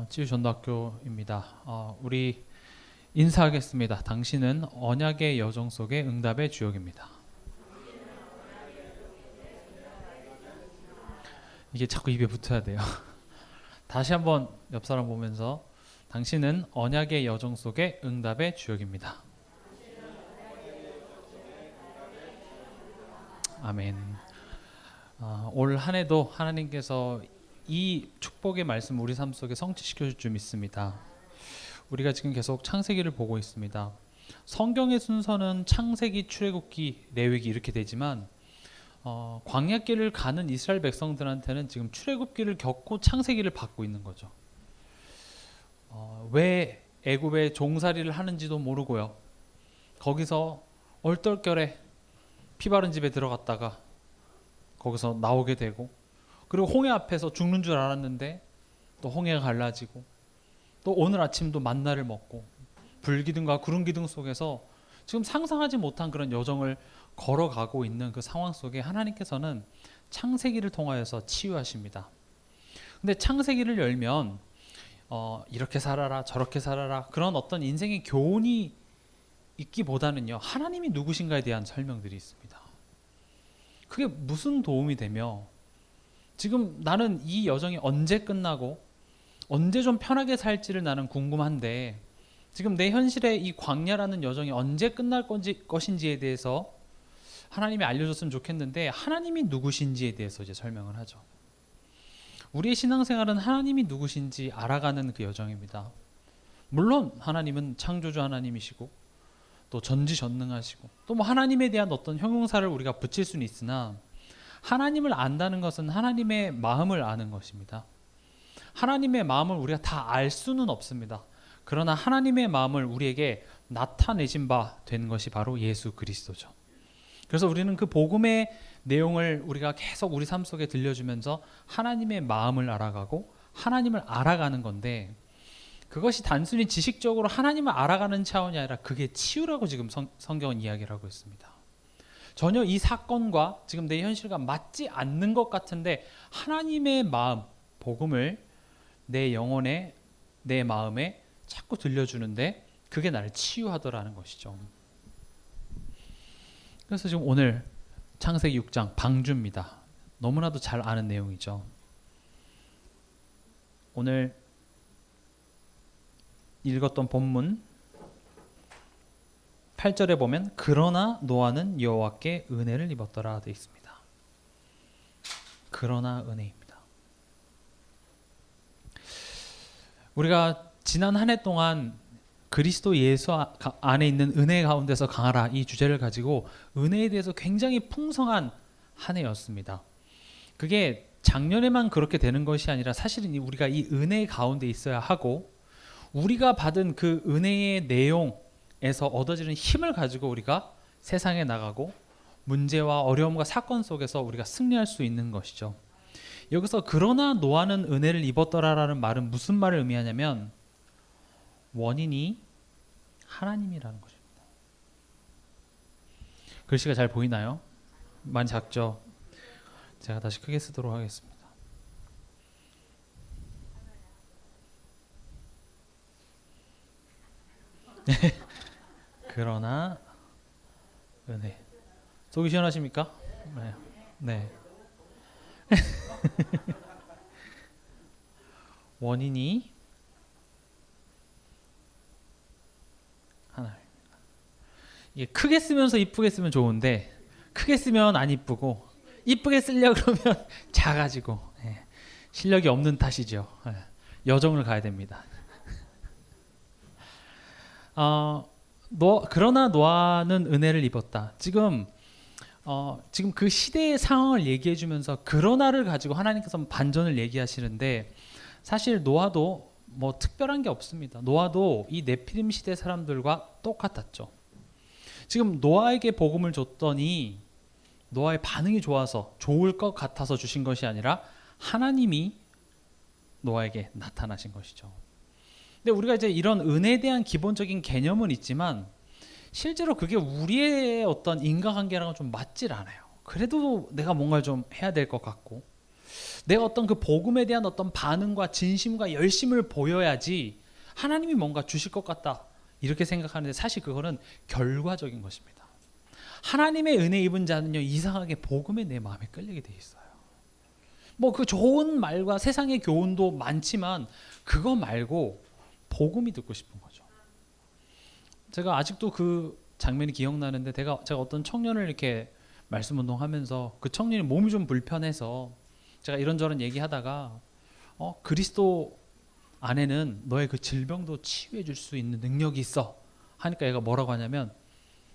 치유전도학교입니다. 우리 인사하겠습니다. 당신은 언약의 여정 속의 응답의 주역입니다. 이게 자꾸 입에 붙어야 돼요. 다시 한번 옆 사람 보면서 당신은 언약의 여정 속의 응답의 주역입니다. 아멘. 올 한 해도 하나님께서 이 축복의 말씀 우리 삶 속에 성취시켜 줄 줄 믿습니다. 우리가 지금 계속 창세기를 보고 있습니다. 성경의 순서는 창세기, 출애굽기, 레위기 이렇게 되지만 광야길을 가는 이스라엘 백성들한테는 지금 출애굽기를 겪고 창세기를 받고 있는 거죠. 왜 애굽에 종살이를 하는지도 모르고요. 거기서 얼떨결에 피 바른 집에 들어갔다가 거기서 나오게 되고, 그리고 홍해 앞에서 죽는 줄 알았는데 또 홍해가 갈라지고, 또 오늘 아침도 만나를 먹고 불기둥과 구름기둥 속에서 지금 상상하지 못한 그런 여정을 걸어가고 있는 그 상황 속에 하나님께서는 창세기를 통하여서 치유하십니다. 근데 창세기를 열면 이렇게 살아라 저렇게 살아라 그런 어떤 인생의 교훈이 있기보다는요, 하나님이 누구신가에 대한 설명들이 있습니다. 그게 무슨 도움이 되며, 지금 나는 이 여정이 언제 끝나고 언제 좀 편하게 살지를 나는 궁금한데, 지금 내 현실의 이 광야라는 여정이 언제 끝날 것인지에 대해서 하나님이 알려줬으면 좋겠는데, 하나님이 누구신지에 대해서 이제 설명을 하죠. 우리의 신앙생활은 하나님이 누구신지 알아가는 그 여정입니다. 물론 하나님은 창조주 하나님이시고 또 전지전능하시고 또 뭐 하나님에 대한 어떤 형용사를 우리가 붙일 수는 있으나, 하나님을 안다는 것은 하나님의 마음을 아는 것입니다. 하나님의 마음을 우리가 다 알 수는 없습니다. 그러나 하나님의 마음을 우리에게 나타내신 바 된 것이 바로 예수 그리스도죠. 그래서 우리는 그 복음의 내용을 우리가 계속 우리 삶 속에 들려주면서 하나님의 마음을 알아가고 하나님을 알아가는 건데, 그것이 단순히 지식적으로 하나님을 알아가는 차원이 아니라 그게 치유라고 지금 성경은 이야기를 하고 있습니다. 전혀 이 사건과 지금 내 현실과 맞지 않는 것 같은데 하나님의 마음, 복음을 내 영혼에, 내 마음에 자꾸 들려주는데 그게 나를 치유하더라는 것이죠. 그래서 지금 오늘 창세기 6장 방주입니다. 너무나도 잘 아는 내용이죠. 오늘 읽었던 본문 8절에 보면 그러나 노아는 여호와께 은혜를 입었더라 되어 있습니다. 그러나 은혜입니다. 우리가 지난 한 해 동안 그리스도 예수 안에 있는 은혜 가운데서 강하라 이 주제를 가지고 은혜에 대해서 굉장히 풍성한 한 해였습니다. 그게 작년에만 그렇게 되는 것이 아니라 사실은 우리가 이 은혜 가운데 있어야 하고, 우리가 받은 그 은혜의 내용에서 얻어지는 힘을 가지고 우리가 세상에 나가고 문제와 어려움과 사건 속에서 우리가 승리할 수 있는 것이죠. 여기서 그러나 노아는 은혜를 입었더라라는 말은 무슨 말을 의미하냐면, 원인이 하나님이라는 것입니다. 글씨가 잘 보이나요? 많이 작죠? 제가 다시 크게 쓰도록 하겠습니다. 그러나 은혜. 속이 시원하십니까? 네. 원인이 하나입니다. 이게 크게 쓰면서 이쁘게 쓰면 좋은데 크게 쓰면 안 이쁘고 이쁘게 쓰려 그러면 작아지고, 실력이 없는 탓이죠. 여정을 가야 됩니다. 그러나 노아는 은혜를 입었다. 지금 그 시대의 상황을 얘기해 주면서 그러나를 가지고 하나님께서 반전을 얘기하시는데, 사실 노아도 뭐 특별한 게 없습니다. 노아도 이 네피림 시대 사람들과 똑같았죠. 지금 노아에게 복음을 줬더니 노아의 반응이 좋아서 좋을 것 같아서 주신 것이 아니라 하나님이 노아에게 나타나신 것이죠. 근데 우리가 이제 이런 은혜에 대한 기본적인 개념은 있지만 실제로 그게 우리의 어떤 인간관계랑은 좀 맞질 않아요. 그래도 내가 뭔가를 좀 해야 될 것 같고, 내가 어떤 그 복음에 대한 어떤 반응과 진심과 열심을 보여야지 하나님이 뭔가 주실 것 같다 이렇게 생각하는데 사실 그거는 결과적인 것입니다. 하나님의 은혜 입은 자는요 이상하게 복음에 내 마음에 끌리게 돼 있어요. 뭐 그 좋은 말과 세상의 교훈도 많지만 그거 말고 복음이 듣고 싶은 거죠. 제가 아직도 그 장면이 기억나는데 제가 어떤 청년을 이렇게 말씀 운동하면서 그 청년이 몸이 좀 불편해서 제가 이런저런 얘기하다가 그리스도 안에는 너의 그 질병도 치유해 줄 수 있는 능력이 있어 하니까 얘가 뭐라고 하냐면,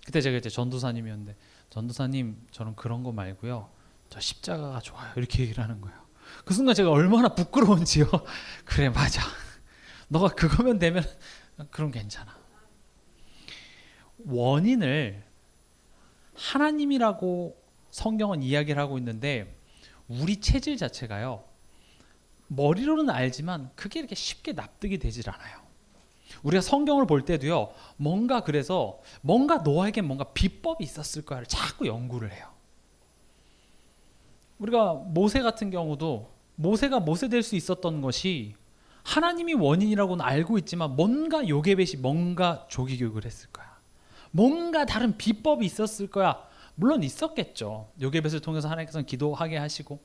그때 제가 이제 전도사님이었는데, 전도사님 저는 그런 거 말고요 저 십자가가 좋아요 이렇게 얘기를 하는 거예요. 그 순간 제가 얼마나 부끄러운지요. 그래 맞아, 너가 그거면 되면 그럼 괜찮아. 원인을 하나님이라고 성경은 이야기를 하고 있는데 우리 체질 자체가요 머리로는 알지만 그게 이렇게 쉽게 납득이 되질 않아요. 우리가 성경을 볼 때도요 뭔가 그래서 뭔가 너에게 뭔가 비법이 있었을 거야를 자꾸 연구를 해요. 우리가 모세 같은 경우도 모세가 모세 될 수 있었던 것이 하나님이 원인이라고는 알고 있지만 뭔가 요괴벳이 뭔가 조기 교육을 했을 거야. 뭔가 다른 비법이 있었을 거야. 물론 있었겠죠. 요괴벳을 통해서 하나님께서는 기도하게 하시고.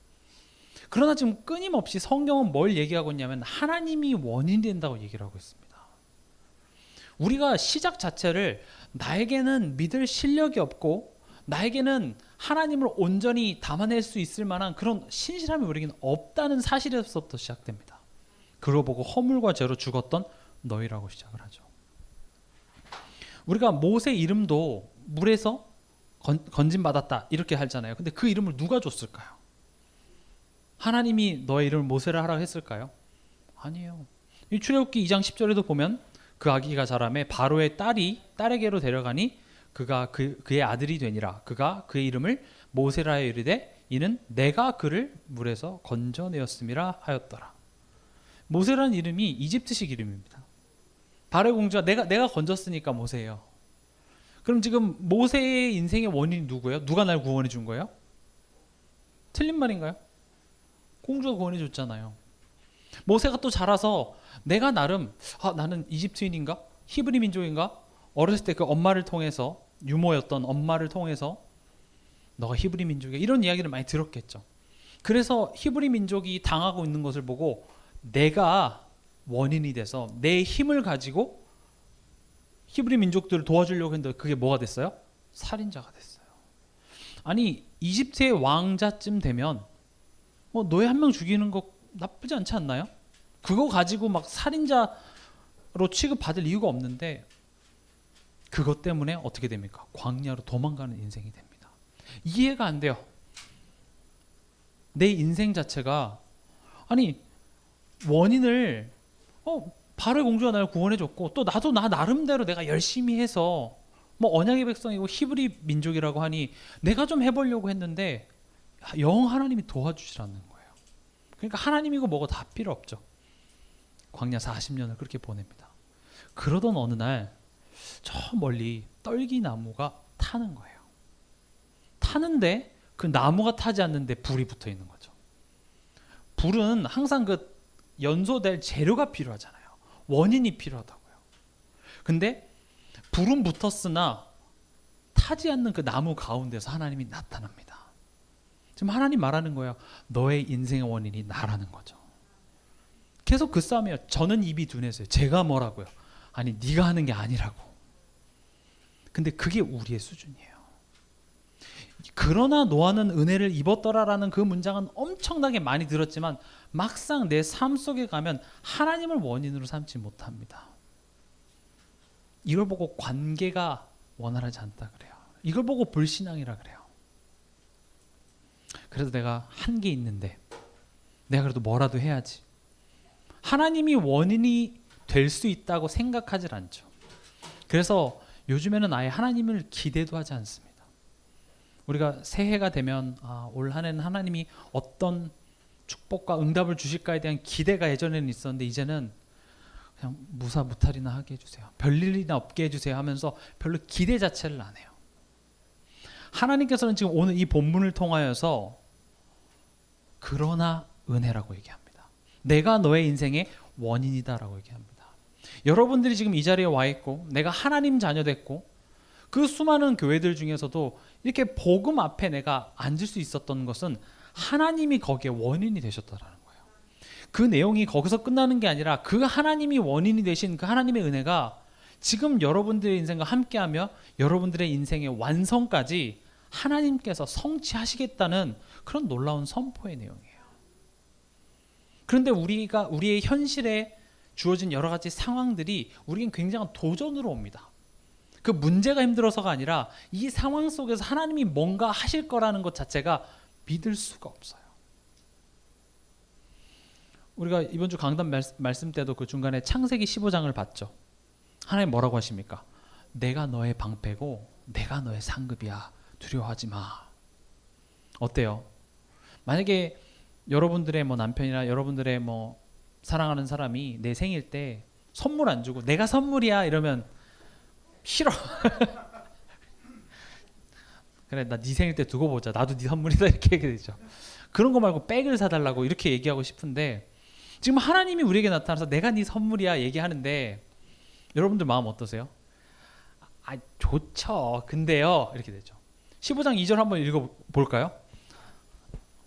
그러나 지금 끊임없이 성경은 뭘 얘기하고 있냐면 하나님이 원인이 된다고 얘기를 하고 있습니다. 우리가 시작 자체를 나에게는 믿을 실력이 없고 나에게는 하나님을 온전히 담아낼 수 있을 만한 그런 신실함이 우리에게는 없다는 사실에서부터 시작됩니다. 그러고 보고 허물과 죄로 죽었던 너희라고 시작을 하죠. 우리가 모세 이름도 물에서 건짐받았다 이렇게 하잖아요. 근데 그 이름을 누가 줬을까요? 하나님이 너의 이름을 모세를 하라고 했을까요? 아니에요. 이 출애굽기 2장 10절에도 보면 그 아기가 자라매 바로의 딸에게로 데려가니 그가 그의 아들이 되니라. 그가 그의 이름을 모세라 하여 이르되 이는 내가 그를 물에서 건져내었음이라 하였더라. 모세라는 이름이 이집트식 이름입니다. 바로의 공주가 내가 건졌으니까 모세예요. 그럼 지금 모세의 인생의 원인이 누구예요? 누가 날 구원해 준 거예요? 틀린 말인가요? 공주가 구원해 줬잖아요. 모세가 또 자라서 내가 나름 나는 이집트인인가? 히브리 민족인가? 어렸을 때 그 엄마를 통해서 유모였던 엄마를 통해서 너가 히브리 민족이야 이런 이야기를 많이 들었겠죠. 그래서 히브리 민족이 당하고 있는 것을 보고 내가 원인이 돼서 내 힘을 가지고 히브리 민족들을 도와주려고 했는데 그게 뭐가 됐어요? 살인자가 됐어요. 아니 이집트의 왕자쯤 되면 너희 한 명 죽이는 거 나쁘지 않지 않나요? 그거 가지고 막 살인자로 취급받을 이유가 없는데 그것 때문에 어떻게 됩니까? 광야로 도망가는 인생이 됩니다. 이해가 안 돼요. 내 인생 자체가 아니 원인을 바로의 공주가 나를 구원해줬고 또 나도 나 나름대로 내가 열심히 해서 뭐 언약의 백성이고 히브리 민족이라고 하니 내가 좀 해보려고 했는데 영 하나님이 도와주질 않는 거예요. 그러니까 하나님이고 뭐고 다 필요 없죠. 광야 40년을 그렇게 보냅니다. 그러던 어느 날 저 멀리 떨기나무가 타는 거예요. 타는데 그 나무가 타지 않는데 불이 붙어 있는 거죠. 불은 항상 그 연소될 재료가 필요하잖아요. 원인이 필요하다고요. 근데 불은 붙었으나 타지 않는 그 나무 가운데서 하나님이 나타납니다. 지금 하나님 말하는 거예요. 너의 인생의 원인이 나라는 거죠. 계속 그 싸움이에요. 저는 입이 둔해서요. 제가 뭐라고요? 아니 네가 하는 게 아니라고. 근데 그게 우리의 수준이에요. 그러나 노아는 은혜를 입었더라라는 그 문장은 엄청나게 많이 들었지만 막상 내 삶 속에 가면 하나님을 원인으로 삼지 못합니다. 이걸 보고 관계가 원활하지 않다 그래요. 이걸 보고 불신앙이라 그래요. 그래도 내가 한 게 있는데 내가 그래도 뭐라도 해야지. 하나님이 원인이 될 수 있다고 생각하질 않죠. 그래서 요즘에는 아예 하나님을 기대도 하지 않습니다. 우리가 새해가 되면 올 한 해는 하나님이 어떤 축복과 응답을 주실까에 대한 기대가 예전에는 있었는데 이제는 그냥 무사무탈이나 하게 해주세요. 별일이나 없게 해주세요 하면서 별로 기대 자체를 안 해요. 하나님께서는 지금 오늘 이 본문을 통하여서 그러나 은혜라고 얘기합니다. 내가 너의 인생의 원인이다라고 얘기합니다. 여러분들이 지금 이 자리에 와 있고 내가 하나님 자녀 됐고 그 수많은 교회들 중에서도 이렇게 복음 앞에 내가 앉을 수 있었던 것은 하나님이 거기에 원인이 되셨다라는 거예요. 그 내용이 거기서 끝나는 게 아니라 그 하나님이 원인이 되신 그 하나님의 은혜가 지금 여러분들의 인생과 함께하며 여러분들의 인생의 완성까지 하나님께서 성취하시겠다는 그런 놀라운 선포의 내용이에요. 그런데 우리의 현실에 주어진 여러 가지 상황들이 우리에겐 굉장한 도전으로 옵니다. 그 문제가 힘들어서가 아니라 이 상황 속에서 하나님이 뭔가 하실 거라는 것 자체가 믿을 수가 없어요. 우리가 이번 주 강단 말씀 때도 그 중간에 창세기 15장을 봤죠. 하나님 뭐라고 하십니까? 내가 너의 방패고 내가 너의 상급이야. 두려워하지 마. 어때요? 만약에 여러분들의 남편이나 여러분들의 사랑하는 사람이 내 생일 때 선물 안 주고 내가 선물이야 이러면 싫어. 그래 나 네 생일 때 두고 보자. 나도 네 선물이다 이렇게 얘기 되죠. 그런 거 말고 백을 사달라고 이렇게 얘기하고 싶은데 지금 하나님이 우리에게 나타나서 내가 네 선물이야 얘기하는데 여러분들 마음 어떠세요? 아 좋죠. 근데요 이렇게 되죠. 15장 2절 한번 읽어볼까요?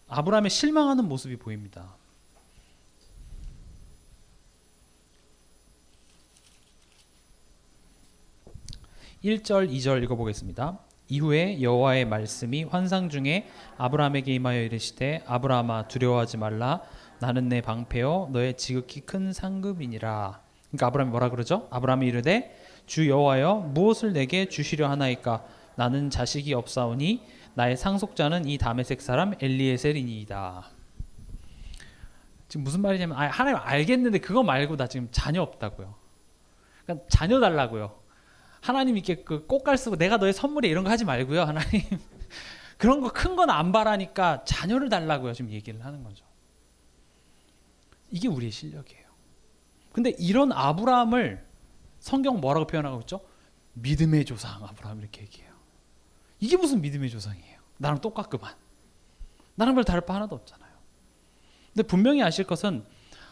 아브라함의 실망하는 모습이 보입니다. 1절 2절 읽어보겠습니다. 이후에 여호와의 말씀이 환상 중에 아브라함에게 임하여 이르시되 아브라함아 두려워하지 말라 나는 내 방패요 너의 지극히 큰 상급이니라. 그러니까 아브라함이 뭐라 그러죠? 아브라함이 이르되 주 여호와여 무엇을 내게 주시려 하나이까 나는 자식이 없사오니 나의 상속자는 이 다메섹 사람 엘리에셀이니이다. 지금 무슨 말이냐면 하나님 알겠는데 그거 말고 나 지금 자녀 없다고요. 그러니까 자녀 달라고요. 하나님 이렇게 그 꽃갈 쓰고 내가 너의 선물이야 이런 거 하지 말고요. 하나님 그런 거 큰 건 안 바라니까 자녀를 달라고요. 지금 얘기를 하는 거죠. 이게 우리의 실력이에요. 근데 이런 아브라함을 성경 뭐라고 표현하고 있죠? 믿음의 조상 아브라함 이렇게 얘기해요. 이게 무슨 믿음의 조상이에요? 나랑 똑같구만. 나랑 별 다를 바 하나도 없잖아요. 근데 분명히 아실 것은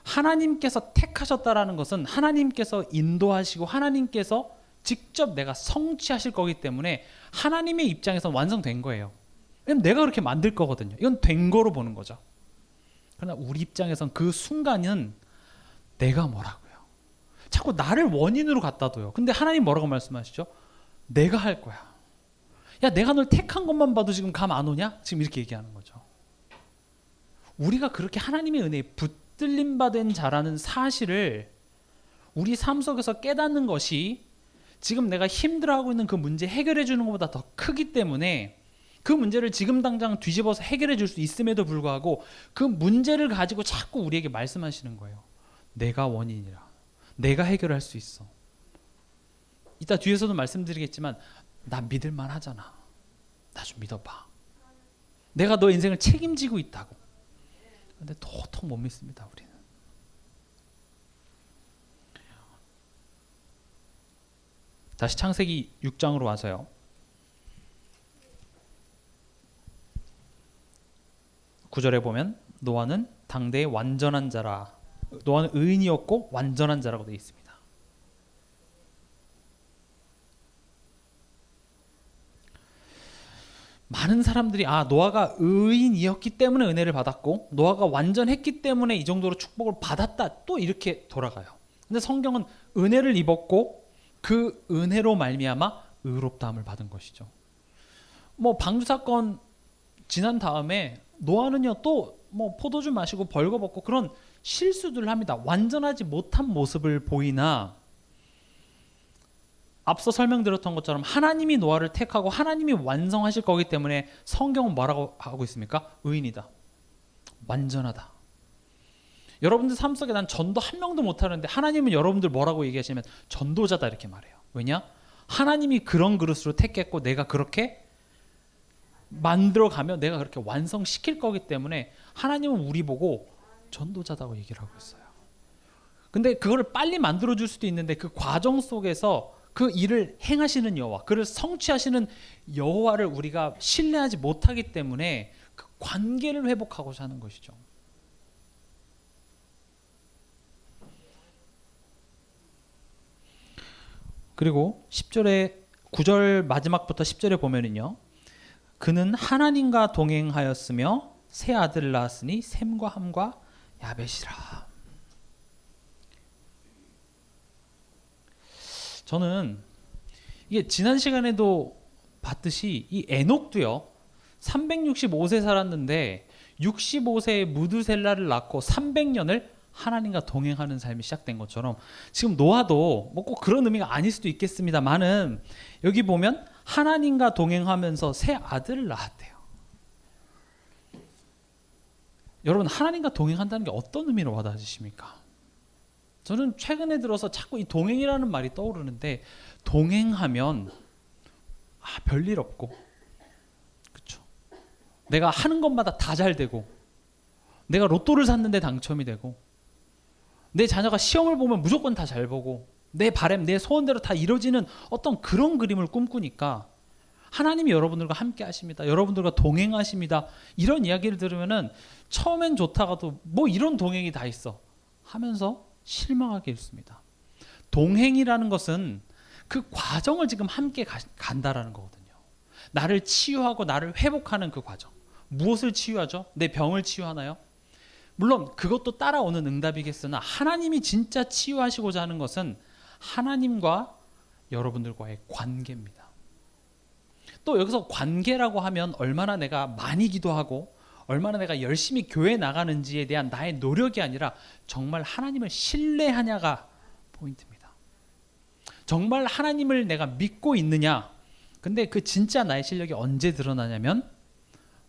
하나님께서 택하셨다라는 것은 하나님께서 인도하시고 하나님께서 직접 내가 성취하실 거기 때문에 하나님의 입장에서 완성된 거예요. 왜냐면 내가 그렇게 만들 거거든요. 이건 된 거로 보는 거죠. 그러나 우리 입장에선 그 순간은 내가 뭐라고요. 자꾸 나를 원인으로 갖다 둬요. 근데 하나님 뭐라고 말씀하시죠? 내가 할 거야. 야 내가 널 택한 것만 봐도 지금 감 안 오냐? 지금 이렇게 얘기하는 거죠. 우리가 그렇게 하나님의 은혜에 붙들림 받은 자라는 사실을 우리 삶 속에서 깨닫는 것이 지금 내가 힘들어하고 있는 그 문제 해결해 주는 것보다 더 크기 때문에 그 문제를 지금 당장 뒤집어서 해결해 줄 수 있음에도 불구하고 그 문제를 가지고 자꾸 우리에게 말씀하시는 거예요. 내가 원인이라. 내가 해결할 수 있어. 이따 뒤에서도 말씀드리겠지만 나 믿을만 하잖아. 나 좀 믿어봐. 내가 너 인생을 책임지고 있다고. 근데 도통 못 믿습니다. 우리는. 다시 창세기 6장으로 와서요. 9절에 보면 노아는 당대의 완전한 자라. 노아는 의인이었고 완전한 자라고 되어 있습니다. 많은 사람들이 노아가 의인이었기 때문에 은혜를 받았고 노아가 완전했기 때문에 이 정도로 축복을 받았다 또 이렇게 돌아가요. 근데 성경은 은혜를 입었고 그 은혜로 말미암아 의롭다함을 받은 것이죠. 방주 사건 지난 다음에 노아는요 또 포도주 마시고 벌거벗고 그런 실수들을 합니다. 완전하지 못한 모습을 보이나 앞서 설명드렸던 것처럼 하나님이 노아를 택하고 하나님이 완성하실 거기 때문에 성경은 뭐라고 하고 있습니까? 의인이다. 완전하다. 여러분들 삶 속에 난 전도 한 명도 못하는데 하나님은 여러분들 뭐라고 얘기하시면 전도자다 이렇게 말해요. 왜냐? 하나님이 그런 그릇으로 택했고 내가 그렇게 만들어가며 내가 그렇게 완성시킬 거기 때문에 하나님은 우리 보고 전도자다고 얘기를 하고 있어요. 근데 그거를 빨리 만들어줄 수도 있는데 그 과정 속에서 그 일을 행하시는 여호와, 그를 성취하시는 여호와를 우리가 신뢰하지 못하기 때문에 그 관계를 회복하고자 하는 것이죠. 그리고 9절 마지막부터 10절에 보면은요. 그는 하나님과 동행하였으며 새 아들을 낳았으니 셈과 함과 야벳이라. 저는 이게 지난 시간에도 봤듯이 이 에녹도요. 365세 살았는데 65세에 무드셀라를 낳고 300년을 하나님과 동행하는 삶이 시작된 것처럼 지금 노아도 뭐 꼭 그런 의미가 아닐 수도 있겠습니다만은 여기 보면 하나님과 동행하면서 새 아들을 낳았대요. 여러분, 하나님과 동행한다는 게 어떤 의미로 와닿으십니까? 저는 최근에 들어서 자꾸 이 동행이라는 말이 떠오르는데, 동행하면 별일 없고, 그렇죠? 내가 하는 것마다 다 잘 되고, 내가 로또를 샀는데 당첨이 되고, 내 자녀가 시험을 보면 무조건 다 잘 보고, 내 바람, 내 소원대로 다 이루어지는 어떤 그런 그림을 꿈꾸니까 하나님이 여러분들과 함께 하십니다. 여러분들과 동행하십니다. 이런 이야기를 들으면은 처음엔 좋다가도 뭐 이런 동행이 다 있어 하면서 실망하게 됐습니다. 동행이라는 것은 그 과정을 지금 함께 간다라는 거거든요. 나를 치유하고 나를 회복하는 그 과정. 무엇을 치유하죠? 내 병을 치유하나요? 물론 그것도 따라오는 응답이겠으나 하나님이 진짜 치유하시고자 하는 것은 하나님과 여러분들과의 관계입니다. 또 여기서 관계라고 하면 얼마나 내가 많이 기도하고 얼마나 내가 열심히 교회 나가는지에 대한 나의 노력이 아니라 정말 하나님을 신뢰하냐가 포인트입니다. 정말 하나님을 내가 믿고 있느냐. 근데 그 진짜 나의 실력이 언제 드러나냐면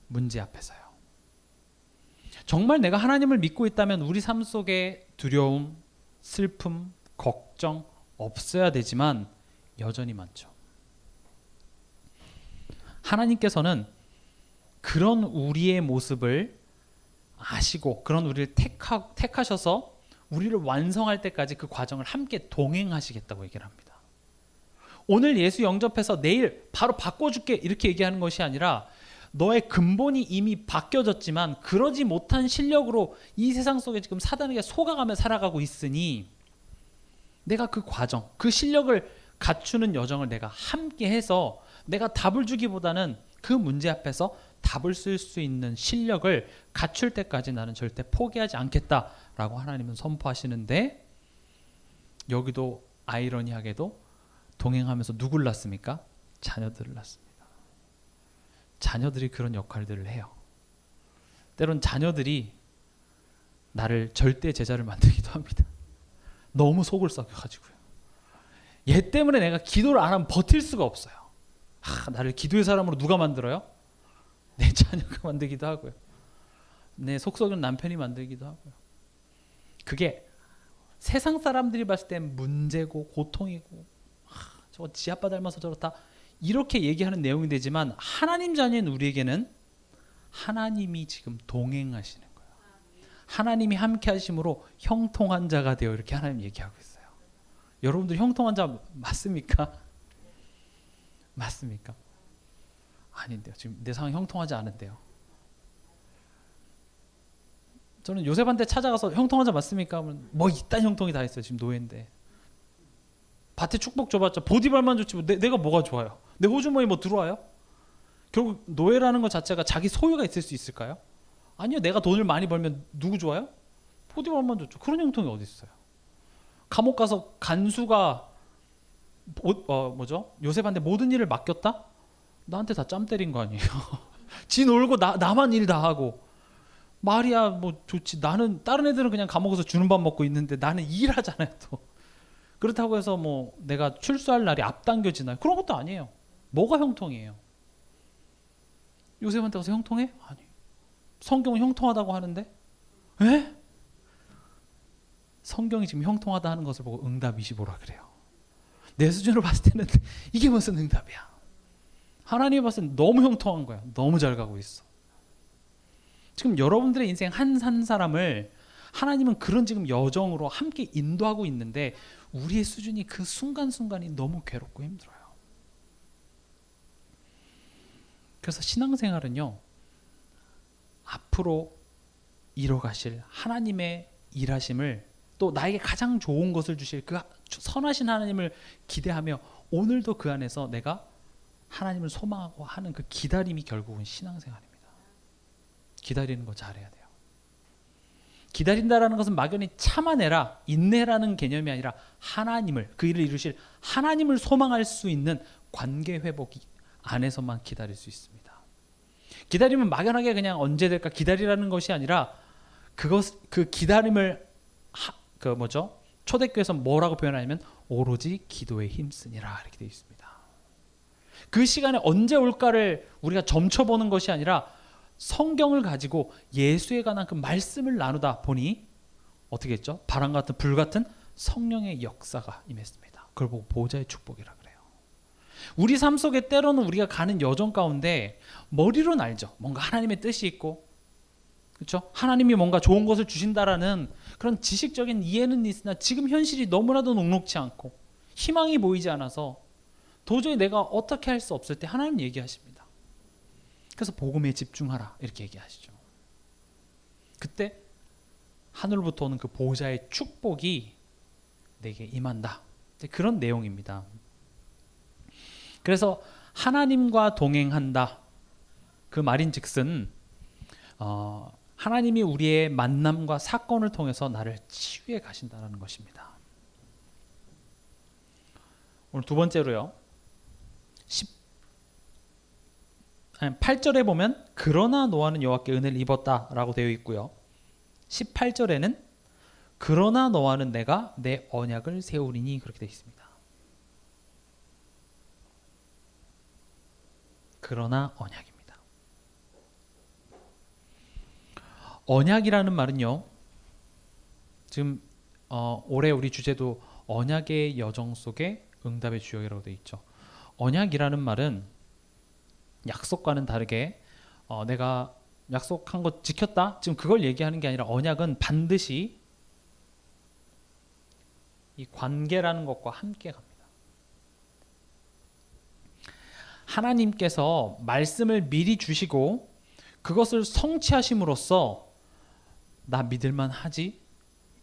문제 앞에서요. 정말 내가 하나님을 믿고 있다면 우리 삶 속에 두려움, 슬픔, 걱정 없어야 되지만 여전히 많죠. 하나님께서는 그런 우리의 모습을 아시고 그런 우리를 택하셔서 우리를 완성할 때까지 그 과정을 함께 동행하시겠다고 얘기를 합니다. 오늘 예수 영접해서 내일 바로 바꿔줄게 이렇게 얘기하는 것이 아니라 너의 근본이 이미 바뀌어졌지만 그러지 못한 실력으로 이 세상 속에 지금 사단에게 속아가며 살아가고 있으니 내가 그 과정, 그 실력을 갖추는 여정을 내가 함께 해서 내가 답을 주기보다는 그 문제 앞에서 답을 쓸 수 있는 실력을 갖출 때까지 나는 절대 포기하지 않겠다라고 하나님은 선포하시는데, 여기도 아이러니하게도 동행하면서 누굴 낳습니까? 자녀들을 낳습니다. 자녀들이 그런 역할들을 해요. 때론 자녀들이 나를 절대 제자를 만들기도 합니다. 너무 속을 썩여가지고요. 얘 때문에 내가 기도를 안 하면 버틸 수가 없어요. 나를 기도의 사람으로 누가 만들어요? 내 자녀가 만들기도 하고요. 내 속 썩은 남편이 만들기도 하고요. 그게 세상 사람들이 봤을 땐 문제고 고통이고 저거 지 아빠 닮아서 저렇다 이렇게 얘기하는 내용이 되지만 하나님 자녀인 우리에게는 하나님이 지금 동행하시는 거예요. 하나님이 함께 하심으로 형통한 자가 되어 이렇게 하나님 얘기하고 있어요. 여러분들 형통한 자 맞습니까? 맞습니까? 아닌데요. 지금 내 상황 형통하지 않은데요. 저는 요셉한테 찾아가서 형통한 자 맞습니까? 뭐 이딴 형통이 다 있어요. 지금 노예인데. 밭에 축복 줘봤자 보디발만 좋지 뭐 내가 뭐가 좋아요? 내 호주머니 뭐 들어와요? 결국 노예라는 것 자체가 자기 소유가 있을 수 있을까요? 아니요. 내가 돈을 많이 벌면 누구 좋아요? 보디발만 좋죠. 그런 형통이 어디 있어요? 감옥 가서 간수가 요셉한테 모든 일을 맡겼다? 나한테 다 짬 때린 거 아니에요? 지 놀고 나만 일 다 하고. 말이야 뭐 좋지. 나는 다른 애들은 그냥 감옥에서 주는 밥 먹고 있는데 나는 일하잖아요 또. 그렇다고 해서 뭐 내가 출소할 날이 앞당겨지나요? 그런 것도 아니에요. 뭐가 형통이에요? 요셉한테 가서 형통해? 아니. 성경은 형통하다고 하는데? 에? 성경이 지금 형통하다 하는 것을 보고 응답 25라 그래요. 내 수준으로 봤을 때는 이게 무슨 응답이야? 하나님이 봤을 때 너무 형통한 거야. 너무 잘 가고 있어. 지금 여러분들의 인생 한 사람을 하나님은 그런 지금 여정으로 함께 인도하고 있는데 우리의 수준이 그 순간순간이 너무 괴롭고 힘들어요. 그래서 신앙생활은요, 앞으로 이뤄가실 하나님의 일하심을, 또 나에게 가장 좋은 것을 주실 그 선하신 하나님을 기대하며 오늘도 그 안에서 내가 하나님을 소망하고 하는 그 기다림이 결국은 신앙생활입니다. 기다리는 거 잘해야 돼요. 기다린다라는 것은 막연히 참아내라, 인내라는 개념이 아니라 하나님을, 그 일을 이루실 하나님을 소망할 수 있는 관계 회복이 안에서만 기다릴 수 있습니다. 기다림은 막연하게 그냥 언제 될까 기다리라는 것이 아니라 그 기다림을 초대교회에서 뭐라고 표현하냐면 오로지 기도에 힘쓰니라 이렇게 되어 있습니다. 그 시간에 언제 올까를 우리가 점쳐보는 것이 아니라 성경을 가지고 예수에 관한 그 말씀을 나누다 보니 어떻게 했죠? 바람 같은 불 같은 성령의 역사가 임했습니다. 그걸 보고 보좌의 축복이라 그래요. 우리 삶 속에 때로는 우리가 가는 여정 가운데 머리로는 알죠. 뭔가 하나님의 뜻이 있고, 그렇죠? 하나님이 뭔가 좋은 것을 주신다라는 그런 지식적인 이해는 있으나 지금 현실이 너무나도 녹록지 않고 희망이 보이지 않아서 도저히 내가 어떻게 할 수 없을 때 하나님 얘기하십니다. 그래서 복음에 집중하라 이렇게 얘기하시죠. 그때 하늘로부터 오는 그 보좌의 축복이 내게 임한다. 그런 내용입니다. 그래서 하나님과 동행한다. 그 말인즉슨 하나님이 우리의 만남과 사건을 통해서 나를 치유해 가신다는 것입니다. 오늘 두 번째로요. 8절에 보면 그러나 노아는 여호와께 은혜를 입었다라고 되어 있고요. 18절에는 그러나 노아는 내가 내 언약을 세우리니 그렇게 되어 있습니다. 그러나 언약입니다. 언약이라는 말은요. 지금 올해 우리 주제도 언약의 여정 속에 응답의 주역이라고 되어 있죠. 언약이라는 말은 약속과는 다르게 내가 약속한 거 지켰다? 지금 그걸 얘기하는 게 아니라 언약은 반드시 이 관계라는 것과 함께 갑니다. 하나님께서 말씀을 미리 주시고 그것을 성취하심으로써 나 믿을만 하지?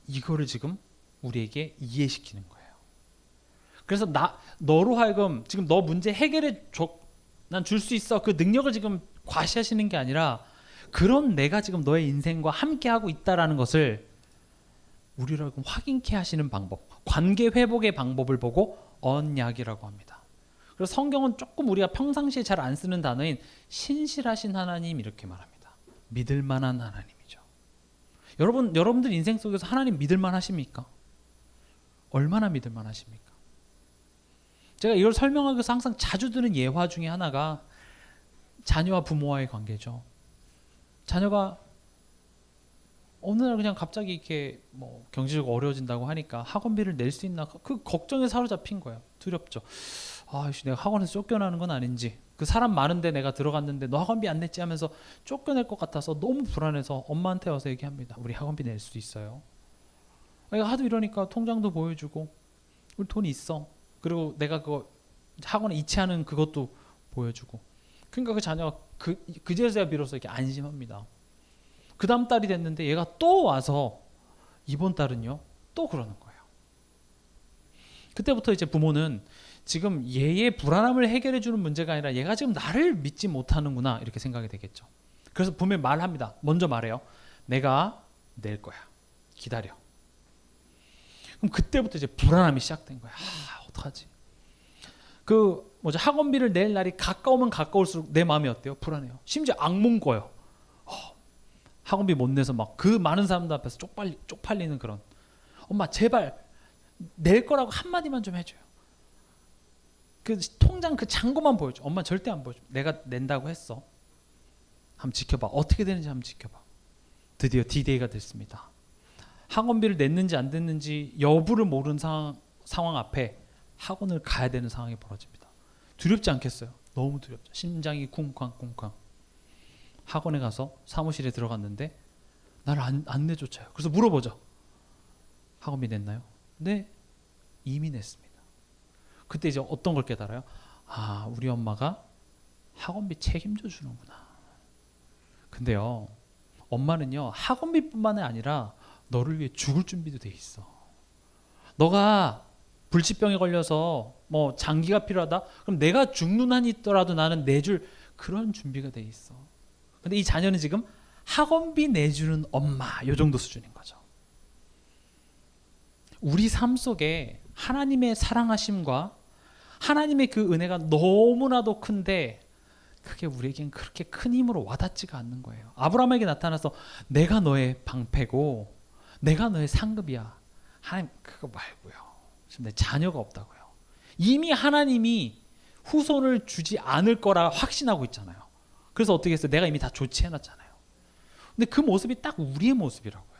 이거를 지금 우리에게 이해시키는 거예요. 그래서 너로 하여금 지금 너 문제 해결해 줘, 난 줄 수 있어. 그 능력을 지금 과시하시는 게 아니라 그런 내가 지금 너의 인생과 함께하고 있다라는 것을 우리로 하여금 확인케 하시는 방법, 관계 회복의 방법을 보고 언약이라고 합니다. 그래서 성경은 조금 우리가 평상시에 잘 안 쓰는 단어인 신실하신 하나님 이렇게 말합니다. 믿을 만한 하나님이죠. 여러분들 인생 속에서 하나님 믿을 만하십니까? 얼마나 믿을 만하십니까? 제가 이걸 설명하기 위해서 항상 자주 드는 예화 중에 하나가 자녀와 부모와의 관계죠. 자녀가 어느 날 그냥 갑자기 이렇게 뭐 경제적으로 어려워진다고 하니까 학원비를 낼 수 있나 그 걱정에 사로잡힌 거예요. 두렵죠. 내가 학원에서 쫓겨나는 건 아닌지, 그 사람 많은데 내가 들어갔는데 너 학원비 안 냈지 하면서 쫓겨낼 것 같아서 너무 불안해서 엄마한테 와서 얘기합니다. 우리 학원비 낼 수 있어요. 하도 이러니까 통장도 보여주고 우리 돈 있어. 그리고 내가 그거 학원에 이체하는 그것도 보여주고. 그러니까 그 자녀가 그제서야 비로소 이렇게 안심합니다. 그 다음 달이 됐는데 얘가 또 와서 이번 달은요 또 그러는 거예요. 그때부터 이제 부모는 지금 얘의 불안함을 해결해 주는 문제가 아니라 얘가 지금 나를 믿지 못하는구나 이렇게 생각이 되겠죠. 그래서 분명히 말합니다. 먼저 말해요. 내가 낼 거야. 기다려. 그럼 그때부터 이제 불안함이 시작된 거야. 어떡하지? 학원비를 낼 날이 가까우면 가까울수록 내 마음이 어때요? 불안해요. 심지어 악몽 꿔요. 학원비 못 내서 막 그 많은 사람들 앞에서 쪽팔리는 그런. 엄마 제발 낼 거라고 한마디만 좀 해줘요. 그 통장 그 잔고만 보여줘. 엄마 절대 안 보여줘. 내가 낸다고 했어. 한번 지켜봐. 어떻게 되는지 한번 지켜봐. 드디어 D-Day가 됐습니다. 학원비를 냈는지 안 냈는지 여부를 모르는 상황 앞에 학원을 가야 되는 상황이 벌어집니다. 두렵지 않겠어요? 너무 두렵죠. 심장이 쿵쾅쿵쾅. 학원에 가서 사무실에 들어갔는데 나를 안 내쫓아요. 그래서 물어보죠. 학원비 냈나요? 네, 이미 냈습니다. 그때 이제 어떤 걸 깨달아요? 우리 엄마가 학원비 책임져 주는구나. 근데요, 엄마는요 학원비뿐만 아니라 너를 위해 죽을 준비도 돼 있어. 너가 불치병에 걸려서 뭐 장기가 필요하다? 그럼 내가 죽는 한이 있더라도 나는 내줄 그런 준비가 돼 있어. 근데 이 자녀는 지금 학원비 내주는 엄마 요 정도 수준인 거죠. 우리 삶 속에 하나님의 사랑하심과 하나님의 그 은혜가 너무나도 큰데 그게 우리에겐 그렇게 큰 힘으로 와닿지가 않는 거예요. 아브라함에게 나타나서 내가 너의 방패고 내가 너의 상급이야. 하나님 그거 말고요. 지금 내 자녀가 없다고요. 이미 하나님이 후손을 주지 않을 거라 확신하고 있잖아요. 그래서 어떻게 했어요? 내가 이미 다 조치해놨잖아요. 근데 그 모습이 딱 우리의 모습이라고요.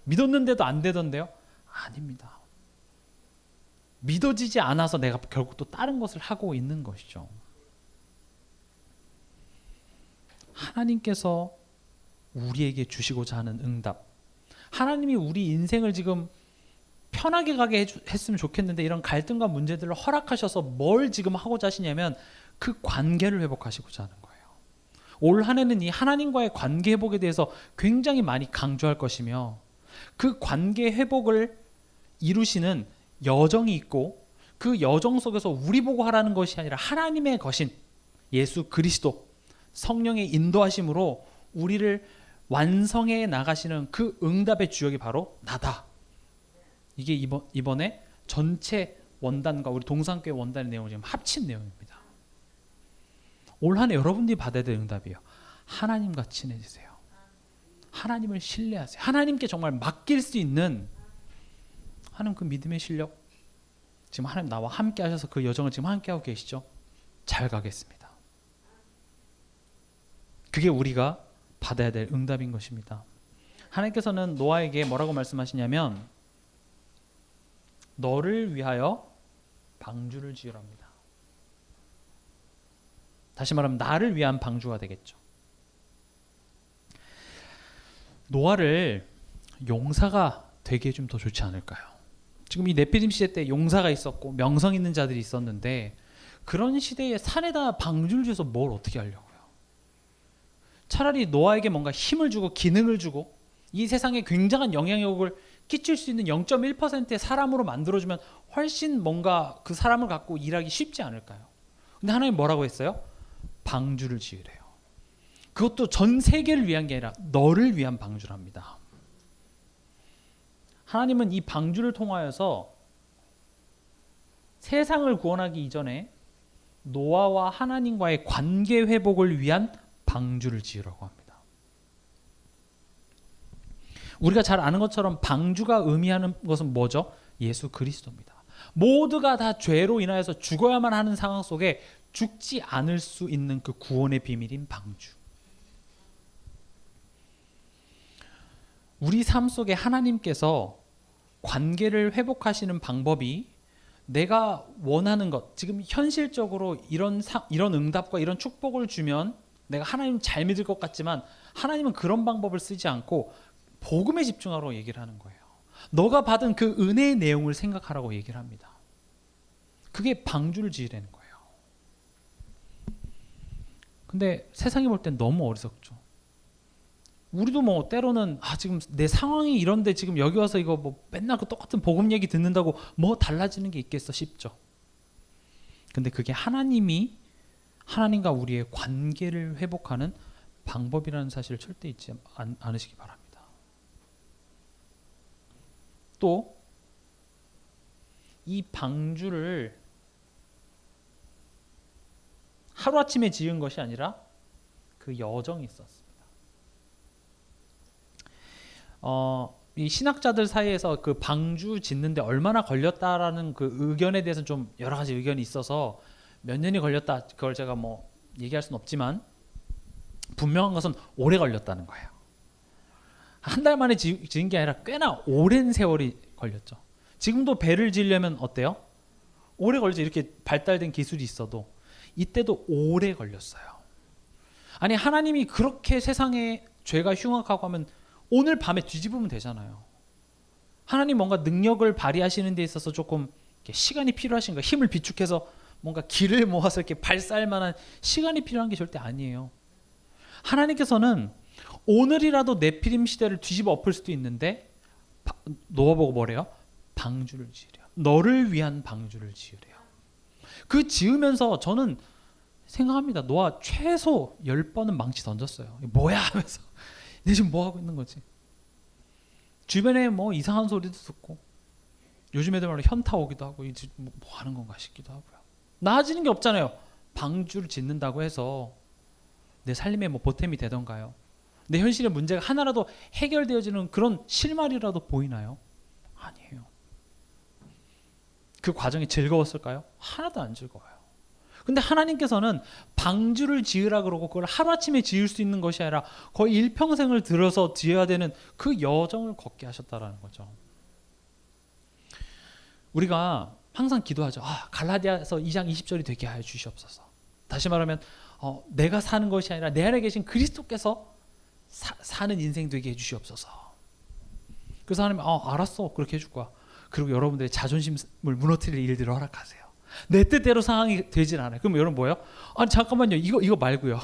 믿었는데도 안 되던데요? 아닙니다. 믿어지지 않아서 내가 결국 또 다른 것을 하고 있는 것이죠. 하나님께서 우리에게 주시고자 하는 응답, 하나님이 우리 인생을 지금 편하게 가게 했으면 좋겠는데 이런 갈등과 문제들을 허락하셔서 뭘 지금 하고자 하시냐면 그 관계를 회복하시고자 하는 거예요. 올 한 해는 이 하나님과의 관계 회복에 대해서 굉장히 많이 강조할 것이며 그 관계 회복을 이루시는 여정이 있고 그 여정 속에서 우리 보고 하라는 것이 아니라 하나님의 거신 예수 그리스도 성령의 인도하심으로 우리를 완성해 나가시는 그 응답의 주역이 바로 나다. 이게 이번에 전체 원단과 우리 동산교회 원단의 내용을 지금 합친 내용입니다. 올 한 해 여러분들이 받아야 될 응답이에요. 하나님과 친해지세요. 하나님을 신뢰하세요. 하나님께 정말 맡길 수 있는 하나님 그 믿음의 실력 지금 하나님 나와 함께 하셔서 그 여정을 지금 함께 하고 계시죠? 잘 가겠습니다. 그게 우리가 받아야 될 응답인 것입니다. 하나님께서는 노아에게 뭐라고 말씀하시냐면 너를 위하여 방주를 지으랍니다. 다시 말하면 나를 위한 방주가 되겠죠. 노아를 용사가 되게 좀 더 좋지 않을까요? 지금 이 네피림 시대 때 용사가 있었고 명성 있는 자들이 있었는데 그런 시대에 산에다 방주를 지어서 뭘 어떻게 하려고요? 차라리 노아에게 뭔가 힘을 주고 기능을 주고 이 세상에 굉장한 영향력을 끼칠 수 있는 0.1%의 사람으로 만들어주면 훨씬 뭔가 그 사람을 갖고 일하기 쉽지 않을까요? 근데 하나님 뭐라고 했어요? 방주를 지으래요. 그것도 전 세계를 위한 게 아니라 너를 위한 방주랍니다. 하나님은 이 방주를 통하여서 세상을 구원하기 이전에 노아와 하나님과의 관계 회복을 위한 방주를 지으라고 합니다. 우리가 잘 아는 것처럼 방주가 의미하는 것은 뭐죠? 예수 그리스도입니다. 모두가 다 죄로 인하여서 죽어야만 하는 상황 속에 죽지 않을 수 있는 그 구원의 비밀인 방주. 우리 삶 속에 하나님께서 관계를 회복하시는 방법이 내가 원하는 것, 지금 현실적으로 이런 응답과 이런 축복을 주면 내가 하나님 잘 믿을 것 같지만 하나님은 그런 방법을 쓰지 않고 복음에 집중하라고 얘기를 하는 거예요. 너가 받은 그 은혜의 내용을 생각하라고 얘기를 합니다. 그게 방주를 지으라는 거예요. 근데 세상이 볼 땐 너무 어리석죠. 우리도 뭐 때로는 지금 내 상황이 이런데 지금 여기 와서 이거 뭐 맨날 그 똑같은 복음 얘기 듣는다고 뭐 달라지는 게 있겠어 싶죠. 근데 그게 하나님과 우리의 관계를 회복하는 방법이라는 사실을 절대 잊지 않으시기 바랍니다. 또 이 방주를 하루아침에 지은 것이 아니라 그 여정이 있었습니다. 이 신학자들 사이에서 그 방주 짓는데 얼마나 걸렸다라는 그 의견에 대해서는 좀 여러 가지 의견이 있어서 몇 년이 걸렸다 그걸 제가 뭐 얘기할 수는 없지만 분명한 것은 오래 걸렸다는 거예요. 한 달 만에 지은 게 아니라 꽤나 오랜 세월이 걸렸죠. 지금도 배를 지으려면 어때요? 오래 걸리죠. 이렇게 발달된 기술이 있어도 이때도 오래 걸렸어요. 아니 하나님이 그렇게 세상에 죄가 흉악하고 하면 오늘 밤에 뒤집으면 되잖아요. 하나님 뭔가 능력을 발휘하시는 데 있어서 조금 시간이 필요하신가? 힘을 비축해서 뭔가 기를 모아서 이렇게 발사할 만한 시간이 필요한 게 절대 아니에요. 하나님께서는 오늘이라도 네피림 시대를 뒤집어 엎을 수도 있는데 노아보고 뭐래요? 방주를 지으래요. 너를 위한 방주를 지으래요. 그 지으면서 저는 생각합니다. 노아 최소 10번은 망치 던졌어요. 뭐야 하면서 내 지금 뭐 하고 있는 거지? 주변에 뭐 이상한 소리도 듣고 요즘 애들 말로 현타 오기도 하고 이제 뭐 하는 건가 싶기도 하고요. 나아지는 게 없잖아요. 방주를 짓는다고 해서 내 삶에 뭐 보탬이 되던가요? 내 현실의 문제가 하나라도 해결되어지는 그런 실마리라도 보이나요? 아니에요. 그 과정이 즐거웠을까요? 하나도 안 즐거워요. 근데 하나님께서는 방주를 지으라 그러고 그걸 하루아침에 지을 수 있는 것이 아니라 거의 일평생을 들어서 지어야 되는 그 여정을 걷게 하셨다라는 거죠. 우리가 항상 기도하죠. 갈라디아서 2장 20절이 되게 하여 주시옵소서. 다시 말하면 내가 사는 것이 아니라 내 안에 계신 그리스도께서 사는 인생 되게 해주시옵소서. 그래서 하나님 알았어 그렇게 해줄 거야. 그리고 여러분들의 자존심을 무너뜨릴 일들을 허락하세요. 내 뜻대로 상황이 되질 않아요. 그럼 여러분 뭐예요? 아니 잠깐만요. 이거 말고요.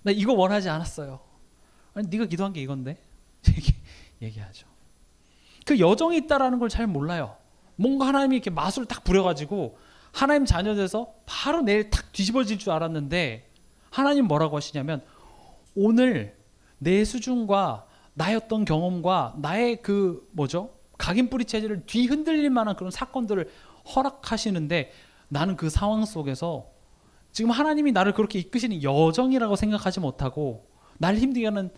나 이거 원하지 않았어요. 아니 네가 기도한 게 이건데 얘기하죠. 그 여정이 있다라는 걸 잘 몰라요. 뭔가 하나님이 이렇게 마술을 딱 부려가지고 하나님 자녀 돼서 바로 내일 탁 뒤집어질 줄 알았는데 하나님 뭐라고 하시냐면 오늘 내 수준과 나의 어떤 경험과 나의 그 각인뿌리 체질을 뒤흔들릴 만한 그런 사건들을 허락하시는데 나는 그 상황 속에서 지금 하나님이 나를 그렇게 이끄시는 여정이라고 생각하지 못하고 나를 힘들게 하는